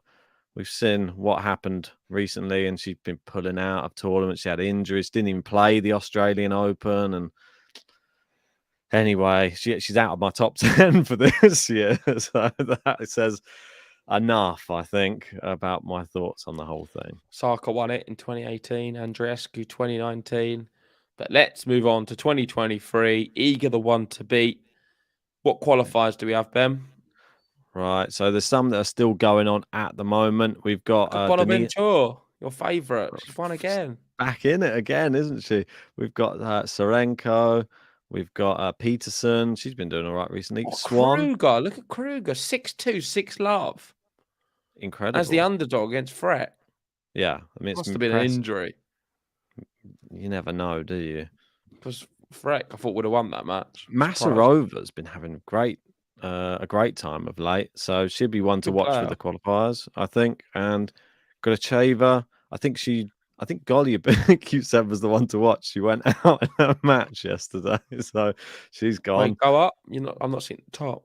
Speaker 6: we've seen what happened recently, and she's been pulling out of tournaments. She had injuries, didn't even play the Australian Open. And anyway, she's out of my top 10 for this year. So that says enough, I think, about my thoughts on the whole thing.
Speaker 2: Saka won it in 2018, Andreescu 2019. But let's move on to 2023. Iga the one to beat. What qualifiers do we have, Ben?
Speaker 6: Right, so there's some that are still going on at the moment. We've got
Speaker 2: Bonaventure, your favourite. She's won again.
Speaker 6: Back in it again, isn't she? We've got Serenko. We've got Peterson. She's been doing all right recently. Swan.
Speaker 2: Kruger. Look at Kruger. 6-2, 6-love.
Speaker 6: Incredible.
Speaker 2: As the underdog against Fret.
Speaker 6: Yeah. I mean,
Speaker 2: Must have been an injury.
Speaker 6: You never know, do you?
Speaker 2: Because Fret, I thought, would have won that match.
Speaker 6: Masarova's been having a great time of late. So she'd be one to watch for the qualifiers, I think. And Gracheva, I think Golubic was the one to watch. She went out in a match yesterday, so she's gone.
Speaker 2: Wait, go up. I'm not seeing the top.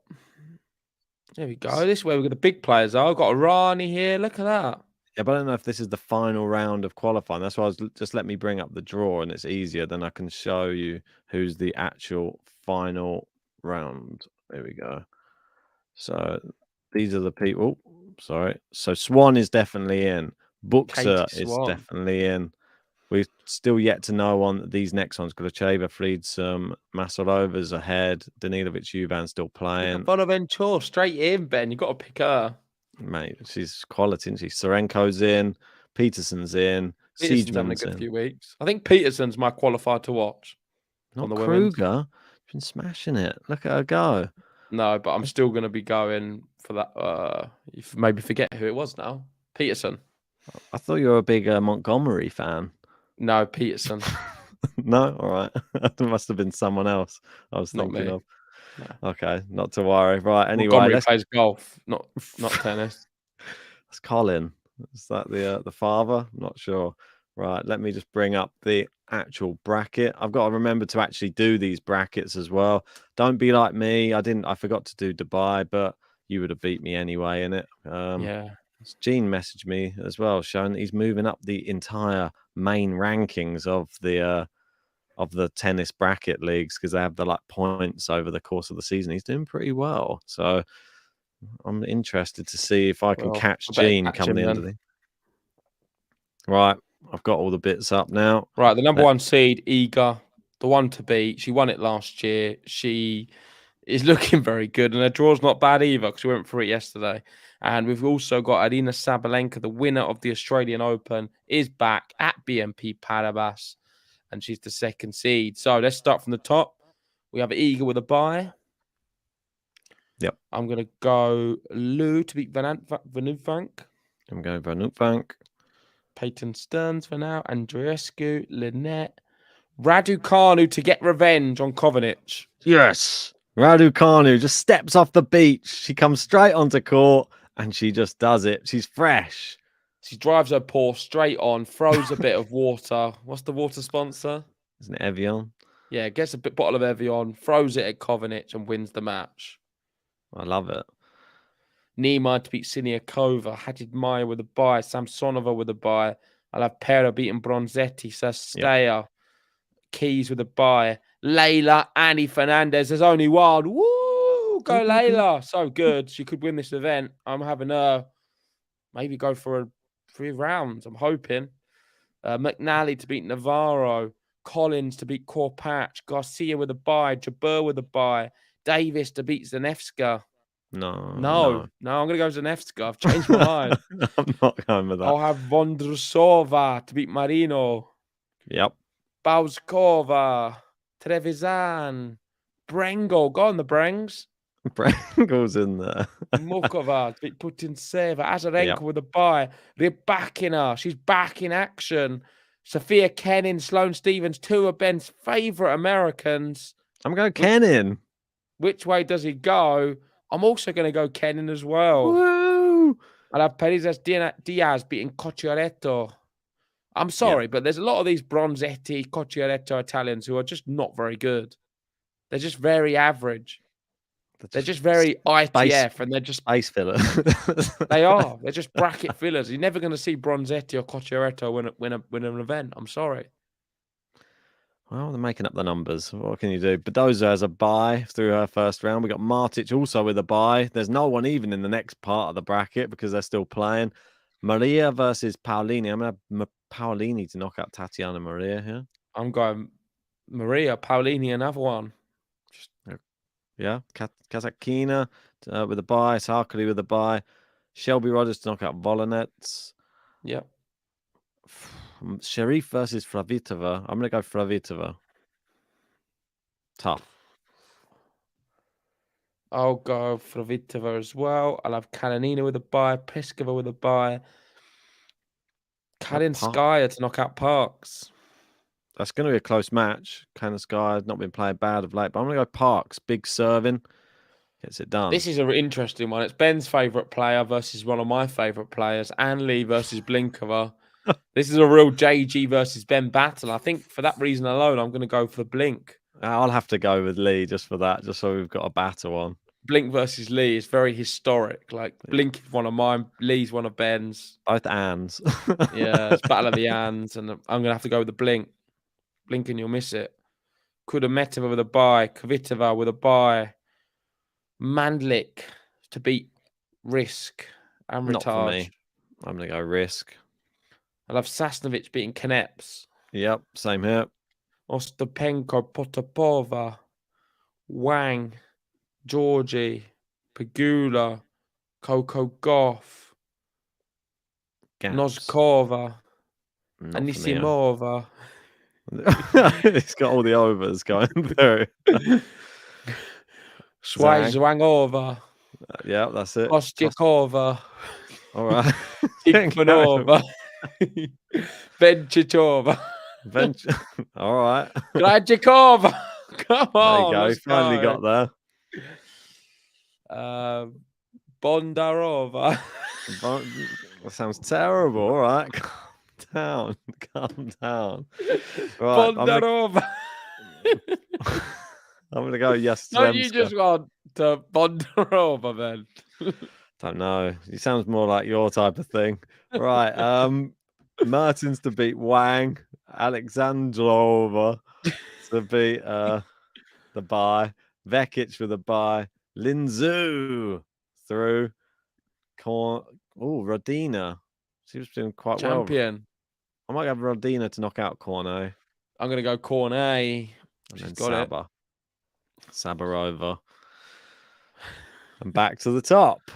Speaker 2: There we go. This is where we've got the big players. I've got Irani here. Look at that.
Speaker 6: Yeah, but I don't know if this is the final round of qualifying. That's why just let me bring up the draw, and it's easier. Then I can show you who's the actual final round. There we go. So these are the people. Sorry. So Swan is definitely in. Buxa is definitely in. We've still yet to know on these next ones. Gracheva, Friedsom, Masarova's ahead. Danilovic, Juvan still playing.
Speaker 2: Bonaventure straight in, Ben. You've got to pick her.
Speaker 6: Mate, she's quality, isn't she? Serenko's in. Peterson's in.
Speaker 2: Peterson's having a good few weeks. I think Peterson's my qualifier to watch.
Speaker 6: Not Kruger. She's been smashing it. Look at her go.
Speaker 2: No, but I'm still going to be going for that. You maybe forget who it was now. Peterson.
Speaker 6: I thought you were a big Montgomery fan.
Speaker 2: No, Peterson.
Speaker 6: No? All right. It must have been someone else I was thinking of. No. Okay, not to worry. Right, anyway.
Speaker 2: Montgomery plays golf, not tennis.
Speaker 6: That's Colin. Is that the father? I'm not sure. Right, let me just bring up the actual bracket. I've got to remember to actually do these brackets as well. Don't be like me. I forgot to do Dubai, but you would have beat me anyway in it.
Speaker 2: Yeah.
Speaker 6: Gene messaged me as well, showing that he's moving up the entire main rankings of the tennis bracket leagues because they have the points over the course of the season. He's doing pretty well. So I'm interested to see if I can catch Gene come the end of the... Right. I've got all the bits up now.
Speaker 2: Right. The number one seed, Iga, the one to beat. She won it last year. She is looking very good, and her draw's not bad either because we went through it yesterday. And we've also got Arina Sabalenka, the winner of the Australian Open, is back at BNP Paribas, and she's the second seed. So let's start from the top. We have Iga with a bye.
Speaker 6: Yep.
Speaker 2: I'm going to go Lou to beat Van Vanuvvank.
Speaker 6: I'm going for Vanuvvank.
Speaker 2: Peyton Stearns for now. Andreescu, Lynette. Raducanu to get revenge on Kovanic.
Speaker 6: Yes. Raducanu just steps off the beach. She comes straight onto court and she just does it. She's fresh.
Speaker 2: She drives her paw straight on, throws a bit of water. What's the water sponsor?
Speaker 6: Isn't it Evian?
Speaker 2: Yeah, gets a bottle of Evian, throws it at Kovanic and wins the match.
Speaker 6: I love it.
Speaker 2: Niemeyer to beat Siniakova. Hadid Maya with a bye. Samsonova with a bye. I'll have Pera beating Bronzetti. Sestaya. Keys with a bye. Layla, Annie Fernandez. There's only one. Woo! Go Layla. So good. She could win this event. I'm having her maybe go for 3 rounds. I'm hoping. McNally to beat Navarro. Collins to beat Korpatch. Garcia with a bye. Jabeur with a bye. Davis to beat Zanevska.
Speaker 6: No,
Speaker 2: I'm going to go Zanevska. I've changed my mind.
Speaker 6: I'm not going with that.
Speaker 2: I'll have Vondrusova to beat Marino.
Speaker 6: Yep.
Speaker 2: Bauskova, Trevisan, Brengo. Go on the Brengs.
Speaker 6: Brengel's in there.
Speaker 2: Mukova to beat Putinseva. Azarenka
Speaker 6: Yep.
Speaker 2: with a bye. Rybakina. She's back in action. Sophia Kenin, Sloane Stephens, 2 of Ben's favourite Americans.
Speaker 6: I'm going Kenin.
Speaker 2: Which way does he go? I'm also going to go Kenin as well.
Speaker 6: Woo!
Speaker 2: I'll have Perez Diaz beating Cocciaretto. I'm sorry, but there's a lot of these Bronzetti, Cocciaretto Italians who are just not very good. They're just very average. They're just very ITF, and they're just
Speaker 6: ice filler.
Speaker 2: They are. They're just bracket fillers. You're never going to see Bronzetti or Cocciaretto win an event. I'm sorry.
Speaker 6: Well, they're making up the numbers. What can you do? Badoza has a bye through her first round. We got Martic also with a bye. There's no one even in the next part of the bracket because they're still playing. Maria versus Paolini. I'm going to have Paolini to knock out Tatiana Maria here.
Speaker 2: I'm going Maria, Paolini, another one.
Speaker 6: Yeah, Kazakina with a bye. Sarkali with a bye. Shelby Rogers to knock out Volanets.
Speaker 2: Yep.
Speaker 6: Sharif versus Fravitova. I'm going to go Fravitova. Tough.
Speaker 2: I'll go Fravitova as well. I'll have Kalinina with a bye. Pliskova with a bye. Kalinskaya to knock out Parks.
Speaker 6: That's going to be a close match. Kalinskaya has not been playing bad of late, but I'm going to go Parks. Big serving. Gets it done.
Speaker 2: This is an interesting one. It's Ben's favourite player versus one of my favourite players. Anne Lee versus Blinkova. This is a real JG versus Ben battle. I think for that reason alone, I'm going to go for Blink.
Speaker 6: I'll have to go with Lee just for that, just so we've got a battle on.
Speaker 2: Blink versus Lee is very historic. Like, Blink is one of mine. Lee's one of Ben's.
Speaker 6: Both Anns.
Speaker 2: Yeah, it's Battle of the Anns. And I'm going to have to go with the Blink. Blink and you'll miss it. Kudermetova with a bye. Kvitova with a bye. Mandlik to beat Risk and
Speaker 6: Not for
Speaker 2: Ritage.
Speaker 6: me. I'm going to go Risk.
Speaker 2: I'll have Sasnovich beating Kneps.
Speaker 6: Yep, same here.
Speaker 2: Ostapenko, Potapova, Wang, Georgie, Pegula, Coco Goff, Noskova, Anisimova.
Speaker 6: He's got all the overs going through.
Speaker 2: Zwangova.
Speaker 6: Yeah, that's it.
Speaker 2: Kostyakova.
Speaker 6: All right.
Speaker 2: Tikvanova. Venchitova.
Speaker 6: All right.
Speaker 2: Grajikova. Come on.
Speaker 6: There you go. Finally got there.
Speaker 2: Bondarova.
Speaker 6: That sounds terrible. All right. Calm down. Right.
Speaker 2: Bondarova.
Speaker 6: I'm going to go yes.
Speaker 2: No, you just want to Bondarova, man.
Speaker 6: Don't know. He sounds more like your type of thing. Right. Mertens to beat Wang. Alexandrova to beat the bye. Vekic with a bye. Linzou through. Rodina. She was doing quite
Speaker 2: Champion.
Speaker 6: well. I might have Rodina to knock out Cornet.
Speaker 2: I'm going to go Cornet.
Speaker 6: And then Sabarova. And back to the top.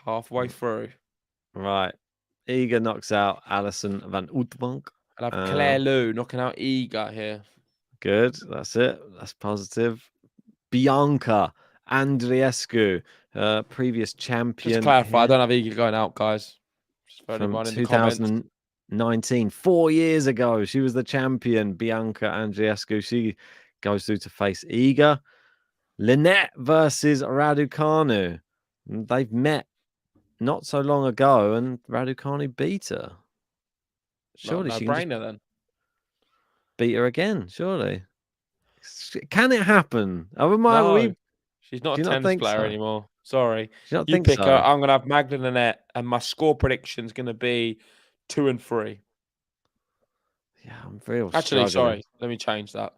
Speaker 2: Halfway through.
Speaker 6: Right. Iga knocks out Alison van Uytvanck.
Speaker 2: I'll have Claire Lou knocking out Iga here.
Speaker 6: Good. That's it. That's positive. Bianca Andreescu, previous champion.
Speaker 2: Just clarify, I
Speaker 6: here
Speaker 2: don't have Iga going out, guys. Just for
Speaker 6: from
Speaker 2: anyone in the comments.
Speaker 6: 2019, 4 years ago. She was the champion, Bianca Andreescu. She goes through to face Iga. Lynette versus Raducanu. They've met not so long ago, and Raducanu beat her. Surely
Speaker 2: no
Speaker 6: she can just
Speaker 2: brainer then.
Speaker 6: beat her again. Surely, can it happen?
Speaker 2: No, she's not
Speaker 6: do
Speaker 2: a
Speaker 6: you not
Speaker 2: tennis
Speaker 6: think
Speaker 2: player
Speaker 6: so?
Speaker 2: anymore. Sorry.
Speaker 6: Do you not
Speaker 2: You
Speaker 6: think
Speaker 2: pick
Speaker 6: so?
Speaker 2: her. I'm going to have Magda Lynette, and my score prediction is going to be 2 and 3.
Speaker 6: Yeah, I'm real
Speaker 2: Actually,
Speaker 6: struggling.
Speaker 2: sorry. Let me change that.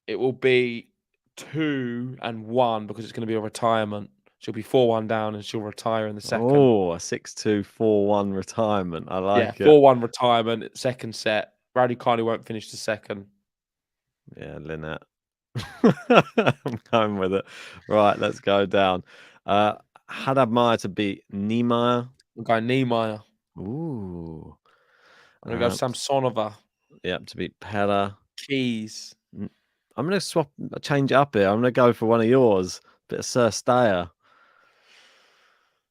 Speaker 2: It will be 2 and 1 because it's going to be a retirement. She'll be 4-1 down and she'll retire in the second.
Speaker 6: Oh, a 6-2-4-1 retirement. I like it.
Speaker 2: 4-1 retirement, second set. Raducanu won't finish the second.
Speaker 6: Yeah, Lynette. I'm going with it. Right, let's go down. Haddad Meyer to beat Niemeyer.
Speaker 2: I'm going Niemeyer.
Speaker 6: Ooh.
Speaker 2: I'm going to go Samsonova.
Speaker 6: Yep, to beat Pella.
Speaker 2: Keys.
Speaker 6: I'm going to change it up here. I'm going to go for one of yours. Bit of Sir Stayer.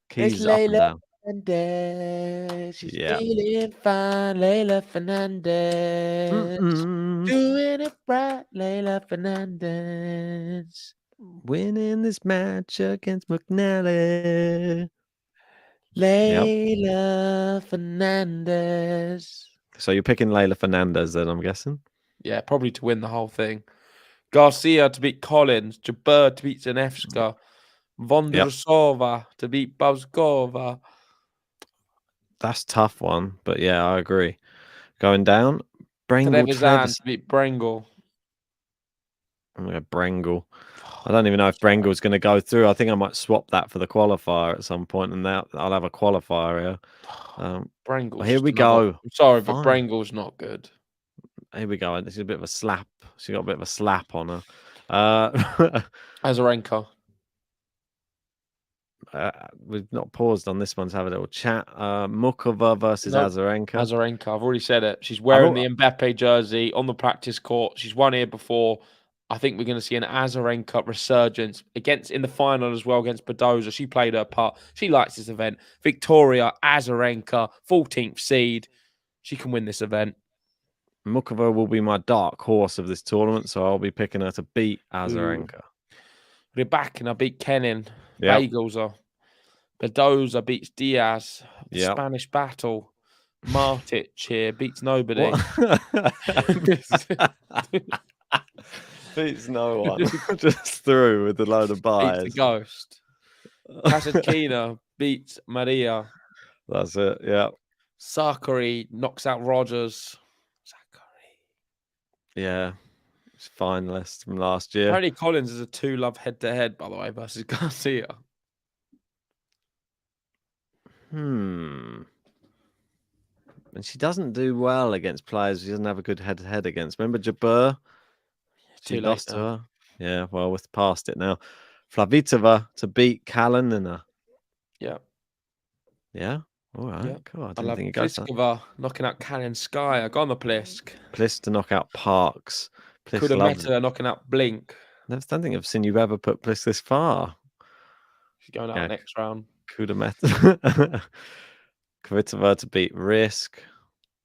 Speaker 6: Keys up and down.
Speaker 2: Fernandez. She's
Speaker 6: Yeah.
Speaker 2: feeling fine. Leyla Fernandez. Doing it right. Leyla Fernandez.
Speaker 6: Winning this match against McNally.
Speaker 2: Leyla Fernandez.
Speaker 6: So you're picking Leyla Fernandez then, I'm guessing?
Speaker 2: Yeah, probably to win the whole thing. Garcia to beat Collins. Jabeur to beat Zanevska. Vondrousova to beat Buzkova.
Speaker 6: That's a tough one, but yeah, I agree. Going down, Brengle
Speaker 2: Trevisan to beat Brengle.
Speaker 6: I'm going to go Brengle. I don't even know if Brengle's going to go through. I think I might swap that for the qualifier at some point, and I'll have a qualifier here.
Speaker 2: Brengle's
Speaker 6: here we go.
Speaker 2: I'm sorry, but Brengle's not good.
Speaker 6: Here we go. This is a bit of a slap. She got a bit of a slap on her.
Speaker 2: Azarenka.
Speaker 6: We've not paused on this one to have a little chat. Mukova versus Azarenka.
Speaker 2: Azarenka, I've already said it. She's wearing the Mbappe jersey on the practice court. She's won here before. I think we're going to see an Azarenka resurgence in the final as well against Badoza. She played her part. She likes this event. Victoria Azarenka, 14th seed. She can win this event.
Speaker 6: Mukova will be my dark horse of this tournament, so I'll be picking her to beat Azarenka.
Speaker 2: Rybakina beat Kenin. Bagels. Badoza beats Diaz. Spanish battle. Martic here beats nobody.
Speaker 6: Beats no one. Just through with a load of buys.
Speaker 2: Beats the ghost. Kasatkina beats Maria.
Speaker 6: That's it, yeah.
Speaker 2: Sakari knocks out Rogers.
Speaker 6: Yeah. It's finalist from last year.
Speaker 2: Apparently Collins is a 2-love head-to-head, by the way, versus Garcia.
Speaker 6: And she doesn't do well against players she doesn't have a good head-to-head against. Remember Jabeur? She lost to her. Yeah, well, we're past it now. Flavitova to beat Kalinina.
Speaker 2: Yeah.
Speaker 6: Yeah? All right,
Speaker 2: yeah.
Speaker 6: cool. I
Speaker 2: love
Speaker 6: think it goes
Speaker 2: Pliskova knocking out Kalinskaya. I got on the Plisk.
Speaker 6: Plisk to knock out Parks.
Speaker 2: Could have met her knocking out Blink.
Speaker 6: I don't think I've seen you ever put Plisk this far.
Speaker 2: She's going out next round.
Speaker 6: Kudamet. Kvitova to beat Risk.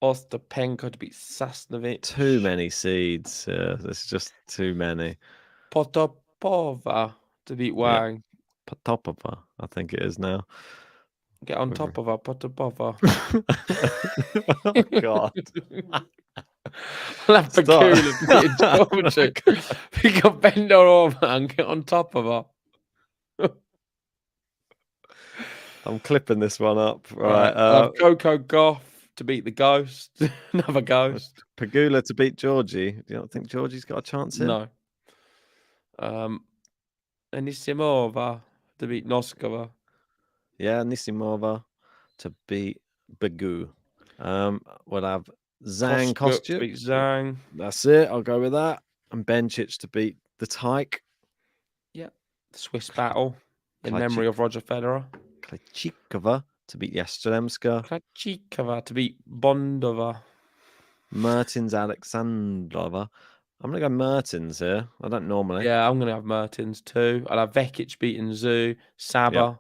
Speaker 2: Ostapenko to beat Sasnovich.
Speaker 6: Too many seeds. There's just too many.
Speaker 2: Potapova to beat Wang.
Speaker 6: Yeah. Potapova, I think it is now.
Speaker 2: Get on top of her, Potapova.
Speaker 6: Oh, God.
Speaker 2: I'll have Pagula beating Georgia. We got bend her over and get on top of her.
Speaker 6: I'm clipping this one up. Right.
Speaker 2: Coco Goff to beat the Ghost. Another Ghost.
Speaker 6: Pagula to beat Georgie. Do you not think Georgie's got a chance here?
Speaker 2: No. Anisimova to beat Noskova.
Speaker 6: Yeah, Nisimova to beat Bagu. We'll have Zhang Kostyuk
Speaker 2: to beat Zhang.
Speaker 6: That's it. I'll go with that. And Bencic to beat the Tyke.
Speaker 2: Yeah. The Swiss battle. in memory of Roger Federer.
Speaker 6: Krejcikova to beat Yastremska.
Speaker 2: Krejcikova to beat Bondova.
Speaker 6: Mertens Alexandrova. I'm going to go Mertens here. I don't normally.
Speaker 2: Yeah, I'm going to have Mertens too. I'll have Vekic beating Zhu. Saba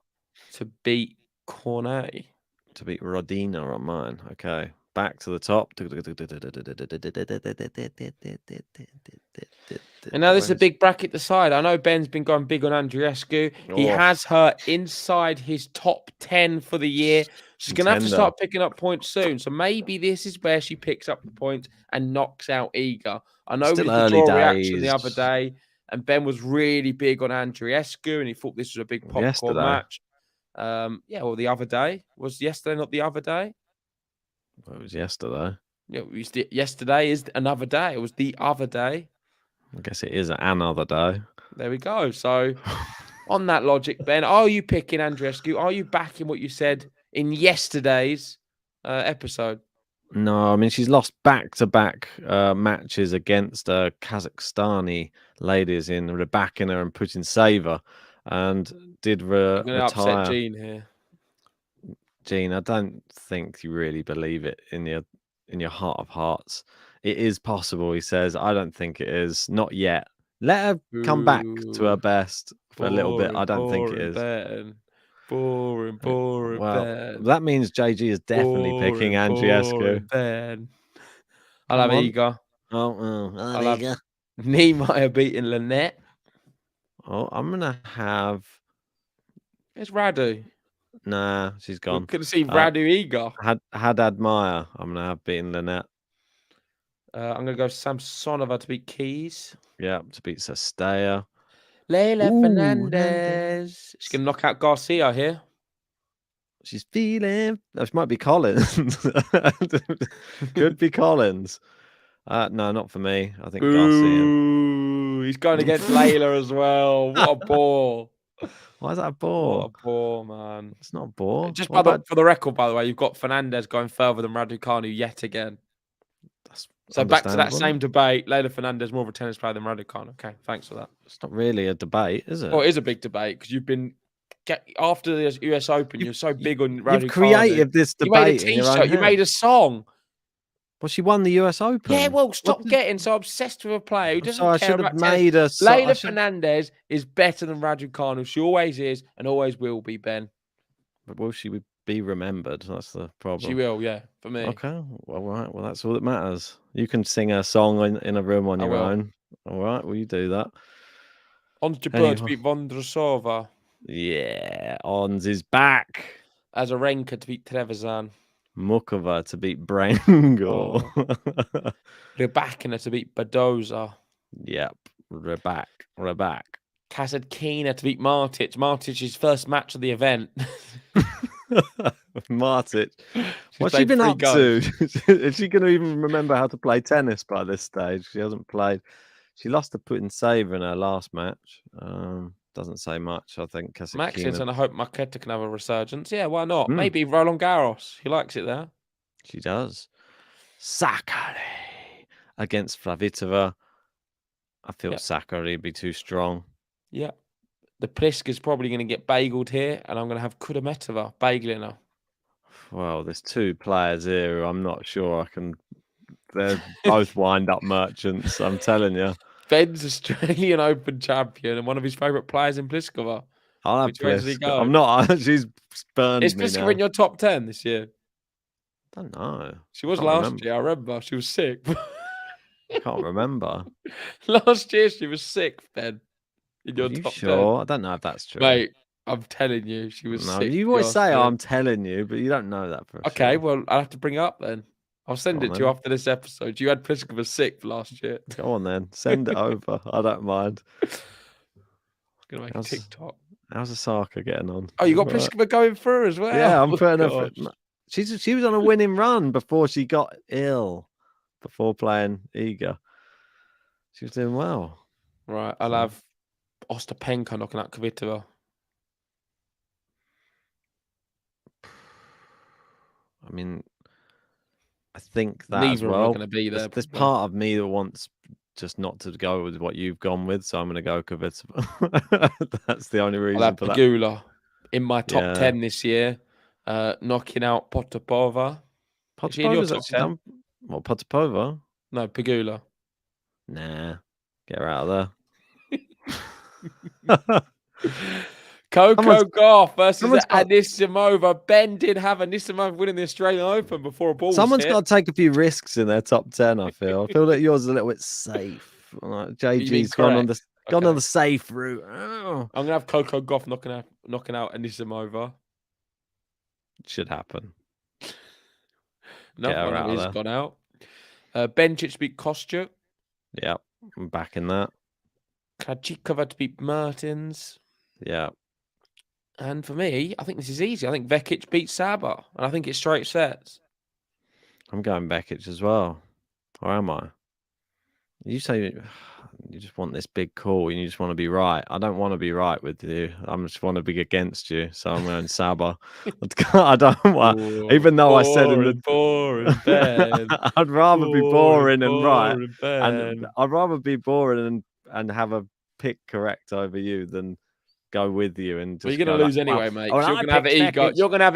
Speaker 2: to beat Cornet.
Speaker 6: To beat Rodina on mine. Okay. Back to the top.
Speaker 2: And now this is a big bracket to decide. I know Ben's been going big on Andreescu. He has her inside his top 10 for the year. She's going to have to start picking up points soon. So maybe this is where she picks up the points and knocks out Iga. I know
Speaker 6: Still
Speaker 2: we did the
Speaker 6: early
Speaker 2: draw reaction the
Speaker 6: days.
Speaker 2: other day, and Ben was really big on Andreescu, and he thought this was a big popcorn match. Well, the other day. Was yesterday not the other day?
Speaker 6: Well, it was yesterday.
Speaker 2: Yeah, yesterday is another day. It was the other day.
Speaker 6: I guess it is another day.
Speaker 2: There we go. So, on that logic, Ben, are you picking Andreescu? Are you backing what you said in yesterday's episode?
Speaker 6: No, I mean, she's lost back-to-back matches against Kazakhstani ladies in Rybakina and Putintseva, and did
Speaker 2: You're going to
Speaker 6: retire.
Speaker 2: upset Jean here.
Speaker 6: Jean, I don't think you really believe it in your heart of hearts. It is possible, he says. I don't think it is. Not yet. Let her come back to her best for a little bit. I don't think it is.
Speaker 2: Boring,
Speaker 6: well, that means JG is definitely picking Andreescu.
Speaker 2: Ben. I'll have Iga.
Speaker 6: I'll
Speaker 2: have Iga. Niemeyer beating Lynette.
Speaker 6: Oh, I'm going to have...
Speaker 2: It's Radu.
Speaker 6: Nah, she's gone.
Speaker 2: We could have seen Radu Iga.
Speaker 6: Haddad Meyer, I'm going to have beating Lynette.
Speaker 2: I'm going to go Samsonova to beat Keys.
Speaker 6: Yeah, to beat Sestaya.
Speaker 2: Leila Fernandez. She's going to knock out Garcia here.
Speaker 6: She's feeling... That might be Collins. Could be Collins. No, not for me. I think Garcia.
Speaker 2: He's going against Leila as well. What a bore.
Speaker 6: Why is that a bore?
Speaker 2: What a bore, man.
Speaker 6: It's not a bore.
Speaker 2: Just for the record, by the way, you've got Fernandez going further than Raducanu yet again. So back to that same debate. Leila Fernandez more of a tennis player than Raducanu. Okay, thanks for that.
Speaker 6: It's not really a debate, is it?
Speaker 2: Well, it is a big debate because you've been after the US Open. You're so big on Raducanu.
Speaker 6: You've created this debate.
Speaker 2: You made a T-shirt. You made a song.
Speaker 6: Well, she won the US Open.
Speaker 2: Yeah, well, stop getting so obsessed with a player who doesn't care.
Speaker 6: I should have made a song.
Speaker 2: Leila Fernandez is better than Raducanu. She always is and always will be, Ben.
Speaker 6: But will she be remembered? That's the problem.
Speaker 2: She will, yeah, for me.
Speaker 6: Okay, well, all right. Well, that's all that matters. You can sing a song in a room on your own. All right, will you do that?
Speaker 2: Ons to beat Vondrasova.
Speaker 6: Yeah, Ons is back.
Speaker 2: Azarenka to beat Trevisan.
Speaker 6: Mukova to beat Brangle.
Speaker 2: Rybakina to beat Badoza.
Speaker 6: Yep, Rybak.
Speaker 2: Kasatkina to beat Martic. Martic's first match of the event.
Speaker 6: Martic. What's she been up to? Is she going to even remember how to play tennis by this stage? She hasn't played. She lost to Putintseva in her last match. Doesn't say much, I think.
Speaker 2: Maxence, and I hope Marketa can have a resurgence. Yeah, why not? Maybe Roland Garros. He likes it there.
Speaker 6: She does. Sakkari against Flavitova. I feel Sakkari would be too strong.
Speaker 2: Yeah. The Pliska's probably going to get bageled here, and I'm going to have Kudermetova bageling her.
Speaker 6: Well, there's two players here who I'm not sure I can... They're both wind-up merchants, I'm telling you.
Speaker 2: Ben's Australian Open champion and one of his favourite players in Pliskova.
Speaker 6: I'll have Pliskova. I'm not. She's burned me now. Is
Speaker 2: Pliskova in your top 10 this year?
Speaker 6: I don't know.
Speaker 2: She was last year, I remember. She was sick.
Speaker 6: I can't remember.
Speaker 2: Last year she was sick, Ben. In your top 10.
Speaker 6: I don't know if that's true.
Speaker 2: Mate, I'm telling you, she was sick.
Speaker 6: You always say I'm telling you, but you don't know that for
Speaker 2: Okay,
Speaker 6: sure.
Speaker 2: well, I'll have to bring it up then. I'll send it to you after this episode. You had Pliskova sick last year.
Speaker 6: Go on then. Send it over. I don't mind.
Speaker 2: I'm going to make a TikTok.
Speaker 6: How's Osaka getting on?
Speaker 2: Oh, you got Pliskova going through as well?
Speaker 6: Yeah, I'm putting her... She was on a winning run before she got ill. Before playing Iga. She was doing well.
Speaker 2: Right, I'll have Ostapenko knocking out Kvitova.
Speaker 6: I mean... I think that
Speaker 2: neither
Speaker 6: as well.
Speaker 2: going to be there.
Speaker 6: There's part of me that wants just not to go with what you've gone with, so I'm going to go Kvitova. That's the only
Speaker 2: I'll
Speaker 6: reason
Speaker 2: have
Speaker 6: for that.
Speaker 2: Pegula in my top
Speaker 6: Yeah.
Speaker 2: 10 this year, knocking out Potapova. Is she in your
Speaker 6: Potapova's
Speaker 2: top
Speaker 6: actually
Speaker 2: 10?
Speaker 6: done. Well, Potapova?
Speaker 2: No, Pegula.
Speaker 6: Nah, get her out of there.
Speaker 2: Coco Gauff versus
Speaker 6: someone's got-
Speaker 2: Anisimova. Ben did have Anisimova winning the Australian Open before a ball
Speaker 6: Someone's
Speaker 2: was hit.
Speaker 6: got to take a few risks in their top 10, I feel. I feel that yours is a little bit safe. Like JG's gone on the safe route. Oh.
Speaker 2: I'm going to have Coco Gauff knocking out Anisimova.
Speaker 6: Should happen.
Speaker 2: Another one of his gone out. Bencic beat Kostyuk.
Speaker 6: Yeah, I'm backing that.
Speaker 2: Krejcikova to beat Mertens.
Speaker 6: Yeah.
Speaker 2: And for me, I think this is easy. I think Vekic beats Saba. And I think it's straight sets.
Speaker 6: I'm going Bekic as well. Or am I? You say you just want this big call and you just want to be right. I don't want to be right with you. I just want to be against you. So I'm going Saba. I don't want, even though I said in the
Speaker 2: boring, Ben.
Speaker 6: I'd rather be boring and right.
Speaker 2: Ben.
Speaker 6: And I'd rather be boring and have a pick correct over you than go with you and just.
Speaker 2: Well, you're going to lose anyway, mate. You're going to have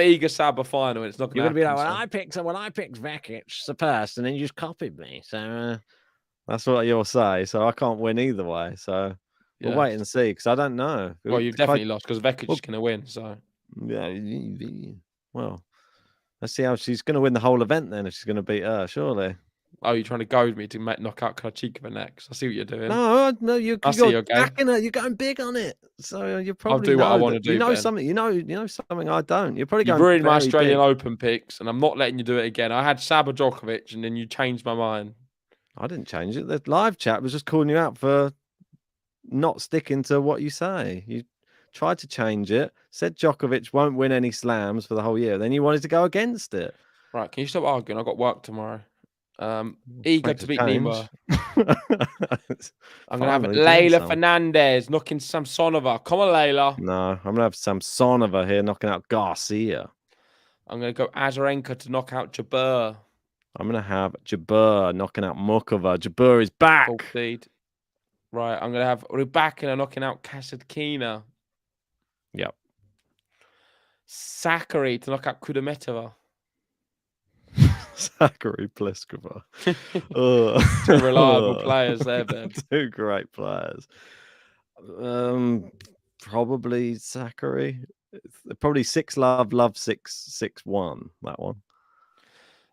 Speaker 2: an Iga Saba final. And it's not going to happen.
Speaker 6: You're going to be like, well, I picked Vekic the first, and then you just copied me. So that's what you'll say. So I can't win either way. So we'll wait and see because I don't know.
Speaker 2: Well, you've definitely lost because Vekic is going to win. So
Speaker 6: yeah. Well, let's see how she's going to win the whole event then if she's going to beat her, surely.
Speaker 2: Oh, you're trying to goad me to knock out Krejcikova next. I see what you're doing.
Speaker 6: No, you're backing her. You're going big on it. So you probably
Speaker 2: I'll do what I want to do.
Speaker 6: You know something. You know something I don't. You're probably going.
Speaker 2: You ruined my Australian Open picks, and I'm not letting you do it again. I had Saba Djokovic, and then you changed my mind.
Speaker 6: I didn't change it. The live chat was just calling you out for not sticking to what you say. You tried to change it. Said Djokovic won't win any slams for the whole year. Then you wanted to go against it.
Speaker 2: Right? Can you stop arguing? I've got work tomorrow. Eager to beat Nima. I'm going to have Leylah Fernandez knocking Samsonova. Come on, Leylah.
Speaker 6: No, I'm going to have Samsonova here knocking out Garcia.
Speaker 2: I'm going to go Azarenka to knock out Jabeur.
Speaker 6: I'm going to have Jabeur knocking out Mukova. Jabeur is back.
Speaker 2: Right, I'm going to have Rybakina knocking out Kasatkina.
Speaker 6: Yep.
Speaker 2: Sakari to knock out Kudermetova.
Speaker 6: Zachary Pliskova.
Speaker 2: Two reliable players there, Ben.
Speaker 6: Two great players. Probably Zachary. Probably 6-love, 6-6-1. That one.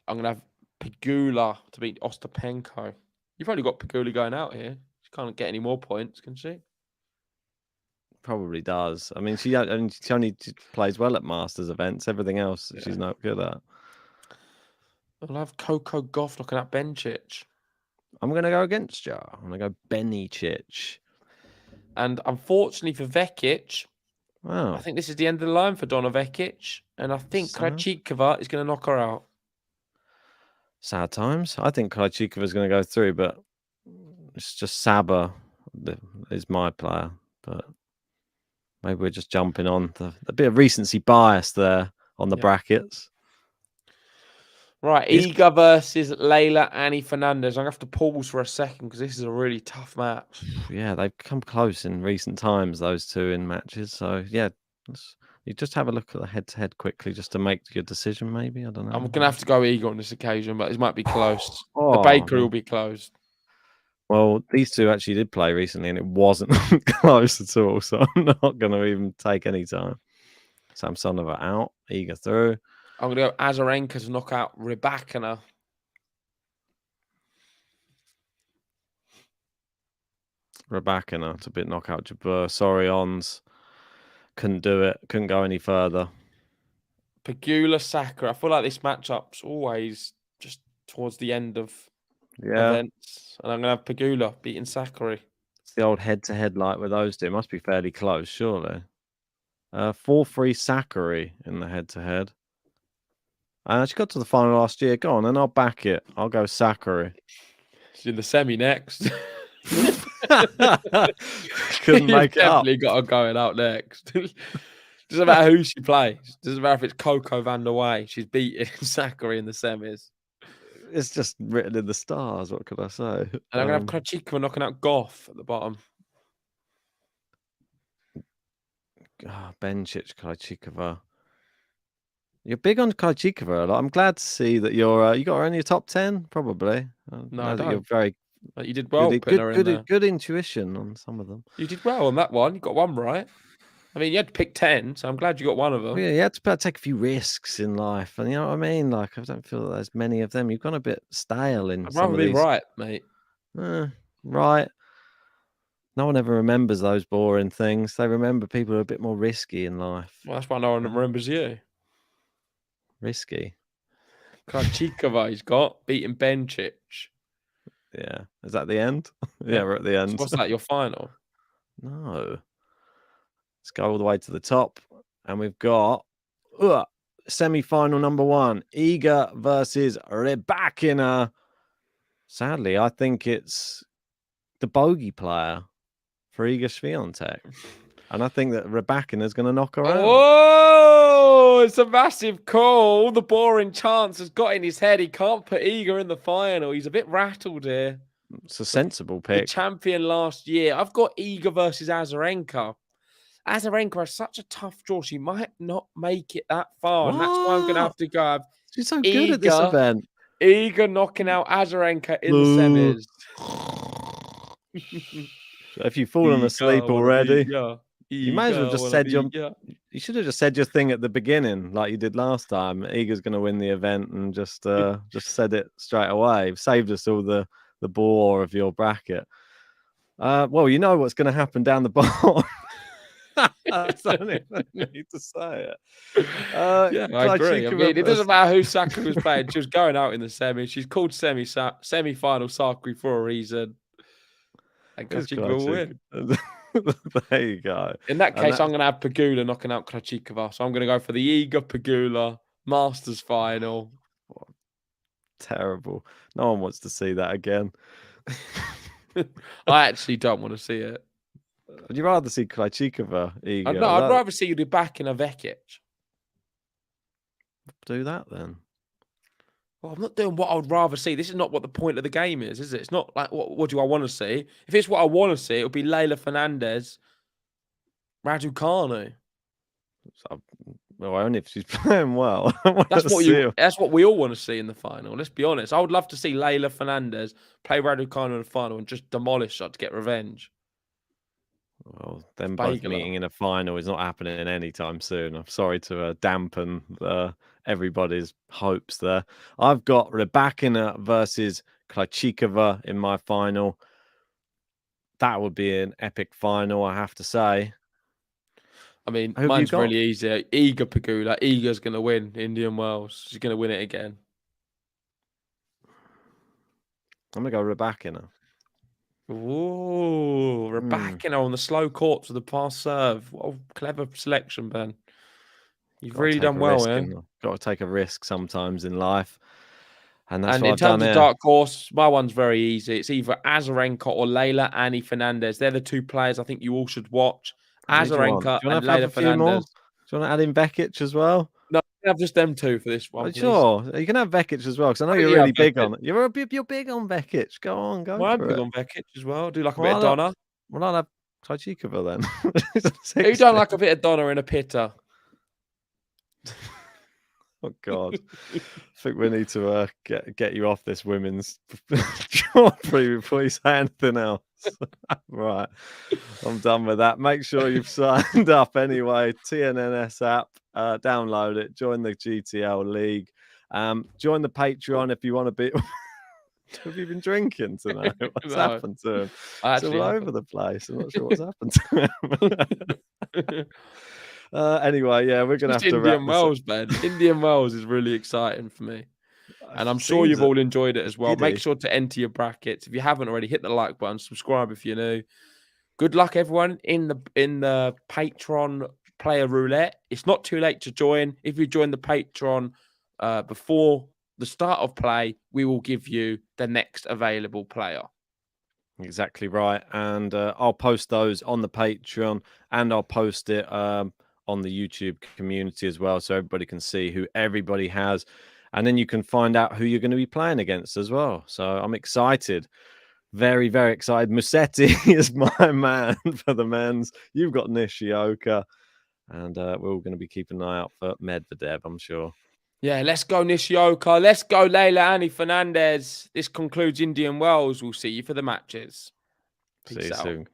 Speaker 2: I'm gonna have Pegula to beat Ostapenko. You've only got Pegula going out here. She can't get any more points, can she?
Speaker 6: Probably does. I mean, she only plays well at Masters events. Everything else, she's not good at.
Speaker 2: I'll have Coco Gauff knocking out Bencic.
Speaker 6: I'm going to go against you. I'm going to go Benicic.
Speaker 2: And unfortunately for Vekic,
Speaker 6: wow.
Speaker 2: I think this is the end of the line for Donna Vekic. And I think Krejcikova is going to knock her out.
Speaker 6: Sad times. I think Krejcikova is going to go through, but it's just Saba is my player. But maybe we're just jumping on a bit of recency bias there on the brackets.
Speaker 2: Right, Iga versus Leylah Annie Fernandez. I'm going to have to pause for a second because this is a really tough match.
Speaker 6: Yeah, they've come close in recent times, those two in matches. So, yeah, you just have a look at the head-to-head quickly just to make your decision, maybe. I don't know.
Speaker 2: I'm going to have to go Iga on this occasion, but it might be close. The bakery will be closed.
Speaker 6: Well, these two actually did play recently and it wasn't close at all. So I'm not going to even take any time. Samsonova out, Iga through.
Speaker 2: I'm going to go Azarenka to knock out Rybakina.
Speaker 6: Rybakina to bit knock out Jabeur. Sorry, Ons. Couldn't do it. Couldn't go any further.
Speaker 2: Pegula Sakura. I feel like this matchup's always just towards the end of events. And I'm going to have Pegula beating Sakura.
Speaker 6: It's the old head-to-head like with those two. It must be fairly close, surely. 4-3 Sakura in the head-to-head. She got to the final last year. Go on, and I'll back it. I'll go Sakura.
Speaker 2: She's in the semi next.
Speaker 6: Couldn't make it up.
Speaker 2: Definitely got her going out next. Doesn't matter who she plays. Doesn't matter if it's Coco van der Way. She's beating Sakura in the semis.
Speaker 6: It's just written in the stars. What could I say?
Speaker 2: And I'm going to have Krejcikova knocking out Goff at the bottom.
Speaker 6: Bencic, Krejcikova. You're big on Krejcikova. I'm glad to see that you got her in your top 10, probably.
Speaker 2: No,
Speaker 6: I
Speaker 2: I
Speaker 6: know that you're
Speaker 2: don't.
Speaker 6: very
Speaker 2: You did well putting her in there.
Speaker 6: good intuition on some of them.
Speaker 2: You did well on that one. You got one right. I mean, you had to pick 10, so I'm glad you got one of them.
Speaker 6: Well, yeah, you had to take a few risks in life, and you know what I mean. Like, I don't feel that there's many of them. You've gone a bit stale in
Speaker 2: I'd
Speaker 6: some
Speaker 2: rather
Speaker 6: of
Speaker 2: be
Speaker 6: these.
Speaker 2: right, mate.
Speaker 6: Right. No one ever remembers those boring things. They remember people who are a bit more risky in life.
Speaker 2: Well, that's why no one remembers you.
Speaker 6: Risky.
Speaker 2: Krejcikova he's got beating Bencic.
Speaker 6: Yeah. Is that the end? Yeah, we're at the
Speaker 2: So
Speaker 6: end.
Speaker 2: what's that? Your final?
Speaker 6: No. Let's go all the way to the top. And we've got semi-final number 1. Iga versus Rybakina. Sadly, I think it's the bogey player for Iga Swiatek. And I think that Rybakina's going to knock her out.
Speaker 2: Oh, it's a massive call. The boring chance has got in his head. He can't put Iga in the final. He's a bit rattled here.
Speaker 6: It's a sensible
Speaker 2: The
Speaker 6: pick.
Speaker 2: champion last year. I've got Iga versus Azarenka. Azarenka has such a tough draw. She might not make it that far. And that's why I'm going to have to go.
Speaker 6: She's so good at this
Speaker 2: Iga.
Speaker 6: event.
Speaker 2: Iga knocking out Azarenka in the semis.
Speaker 6: If you've fallen asleep already, you may as well just said you should have just said your thing at the beginning, like you did last time. Iga's going to win the event, and just said it straight away. You've saved us all the bore of your bracket. Well, you know what's going to happen down the bottom. I don't even need to say it.
Speaker 2: Yeah, I agree. I mean, it doesn't matter who Sakura was playing. She was going out in the semi. She's called semi-final Sakura for a reason. And Krejcikova will win.
Speaker 6: There you go.
Speaker 2: In that case, I'm going to have Pegula knocking out Krejcikova. So I'm going to go for the Iga Pegula Masters final.
Speaker 6: Terrible. No one wants to see that again.
Speaker 2: I actually don't want to see it.
Speaker 6: Would you rather see Krejcikova, Iga?
Speaker 2: No, I'd rather see you do back in a Vekic.
Speaker 6: Do that then.
Speaker 2: Well, I'm not doing what I would rather see. This is not what the point of the game is it? It's not like, what do I want to see? If it's what I want to see, it'll be Leylah Fernandez, Raducanu.
Speaker 6: Well, only if she's playing well.
Speaker 2: That's what we all want to see in the final. Let's be honest. I would love to see Leylah Fernandez play Raducanu in the final and just demolish her to get revenge.
Speaker 6: Well, them both meeting in a final is not happening anytime soon. I'm sorry to dampen everybody's hopes there. I've got Rybakina versus Krejcikova in my final. That would be an epic final, I have to say.
Speaker 2: I mean, mine's really easy. Iga Pegula. Iga's going to win Indian Wells. She's going to win it again.
Speaker 6: I'm going to go Rybakina.
Speaker 2: Ooh, Rybakina on the slow courts with the pass serve. What a clever selection, Ben. You've really done well, yeah.
Speaker 6: Got to take a risk sometimes in life. And that's what
Speaker 2: in
Speaker 6: I've done
Speaker 2: terms of dark horse, my one's very easy. It's either Azarenka or Leylah Annie Fernandez. They're the two players I think you all should watch. Azarenka and Leylah Fernandez.
Speaker 6: Do you want to add in Vekic as well?
Speaker 2: No, I have just them two for this one.
Speaker 6: Sure, you can have Vekic as well because I know you're really big on it. You're big on Vekic. Go on, go.
Speaker 2: Well, I'm big on Vekic as well. Do like a bit of Donna.
Speaker 6: Well, I'll have Krejcikova then.
Speaker 2: Who don't like a bit of Donna in a pitta?
Speaker 6: Oh God, I think we need to get you off this women's Joffrey before you say anything else. Right, I'm done with that. Make sure you've signed up anyway. TNNS app, download it. Join the GTL league. Join the Patreon if you want to be. Have you been drinking tonight? What's happened to him? It's all over the place. I'm not sure what's happened to him. Anyway, yeah, we're going to have to
Speaker 2: Indian Wells, man. Indian Wells is really exciting for me. And I'm sure you've all enjoyed it as well. Make sure to enter your brackets. If you haven't already, hit the like button, subscribe if you're new. Good luck, everyone, in the Patreon player roulette. It's not too late to join. If you join the Patreon before the start of play, we will give you the next available player.
Speaker 6: Exactly right. And I'll post those on the Patreon, and I'll post it on the YouTube community as well, so everybody can see who everybody has. And then you can find out who you're going to be playing against as well. So I'm excited. Very, very excited. Musetti is my man for the men's. You've got Nishioka. And we're all going to be keeping an eye out for Medvedev, I'm sure.
Speaker 2: Yeah, let's go Nishioka. Let's go Leilani Fernandez. This concludes Indian Wells. We'll see you for the matches.
Speaker 6: See you soon.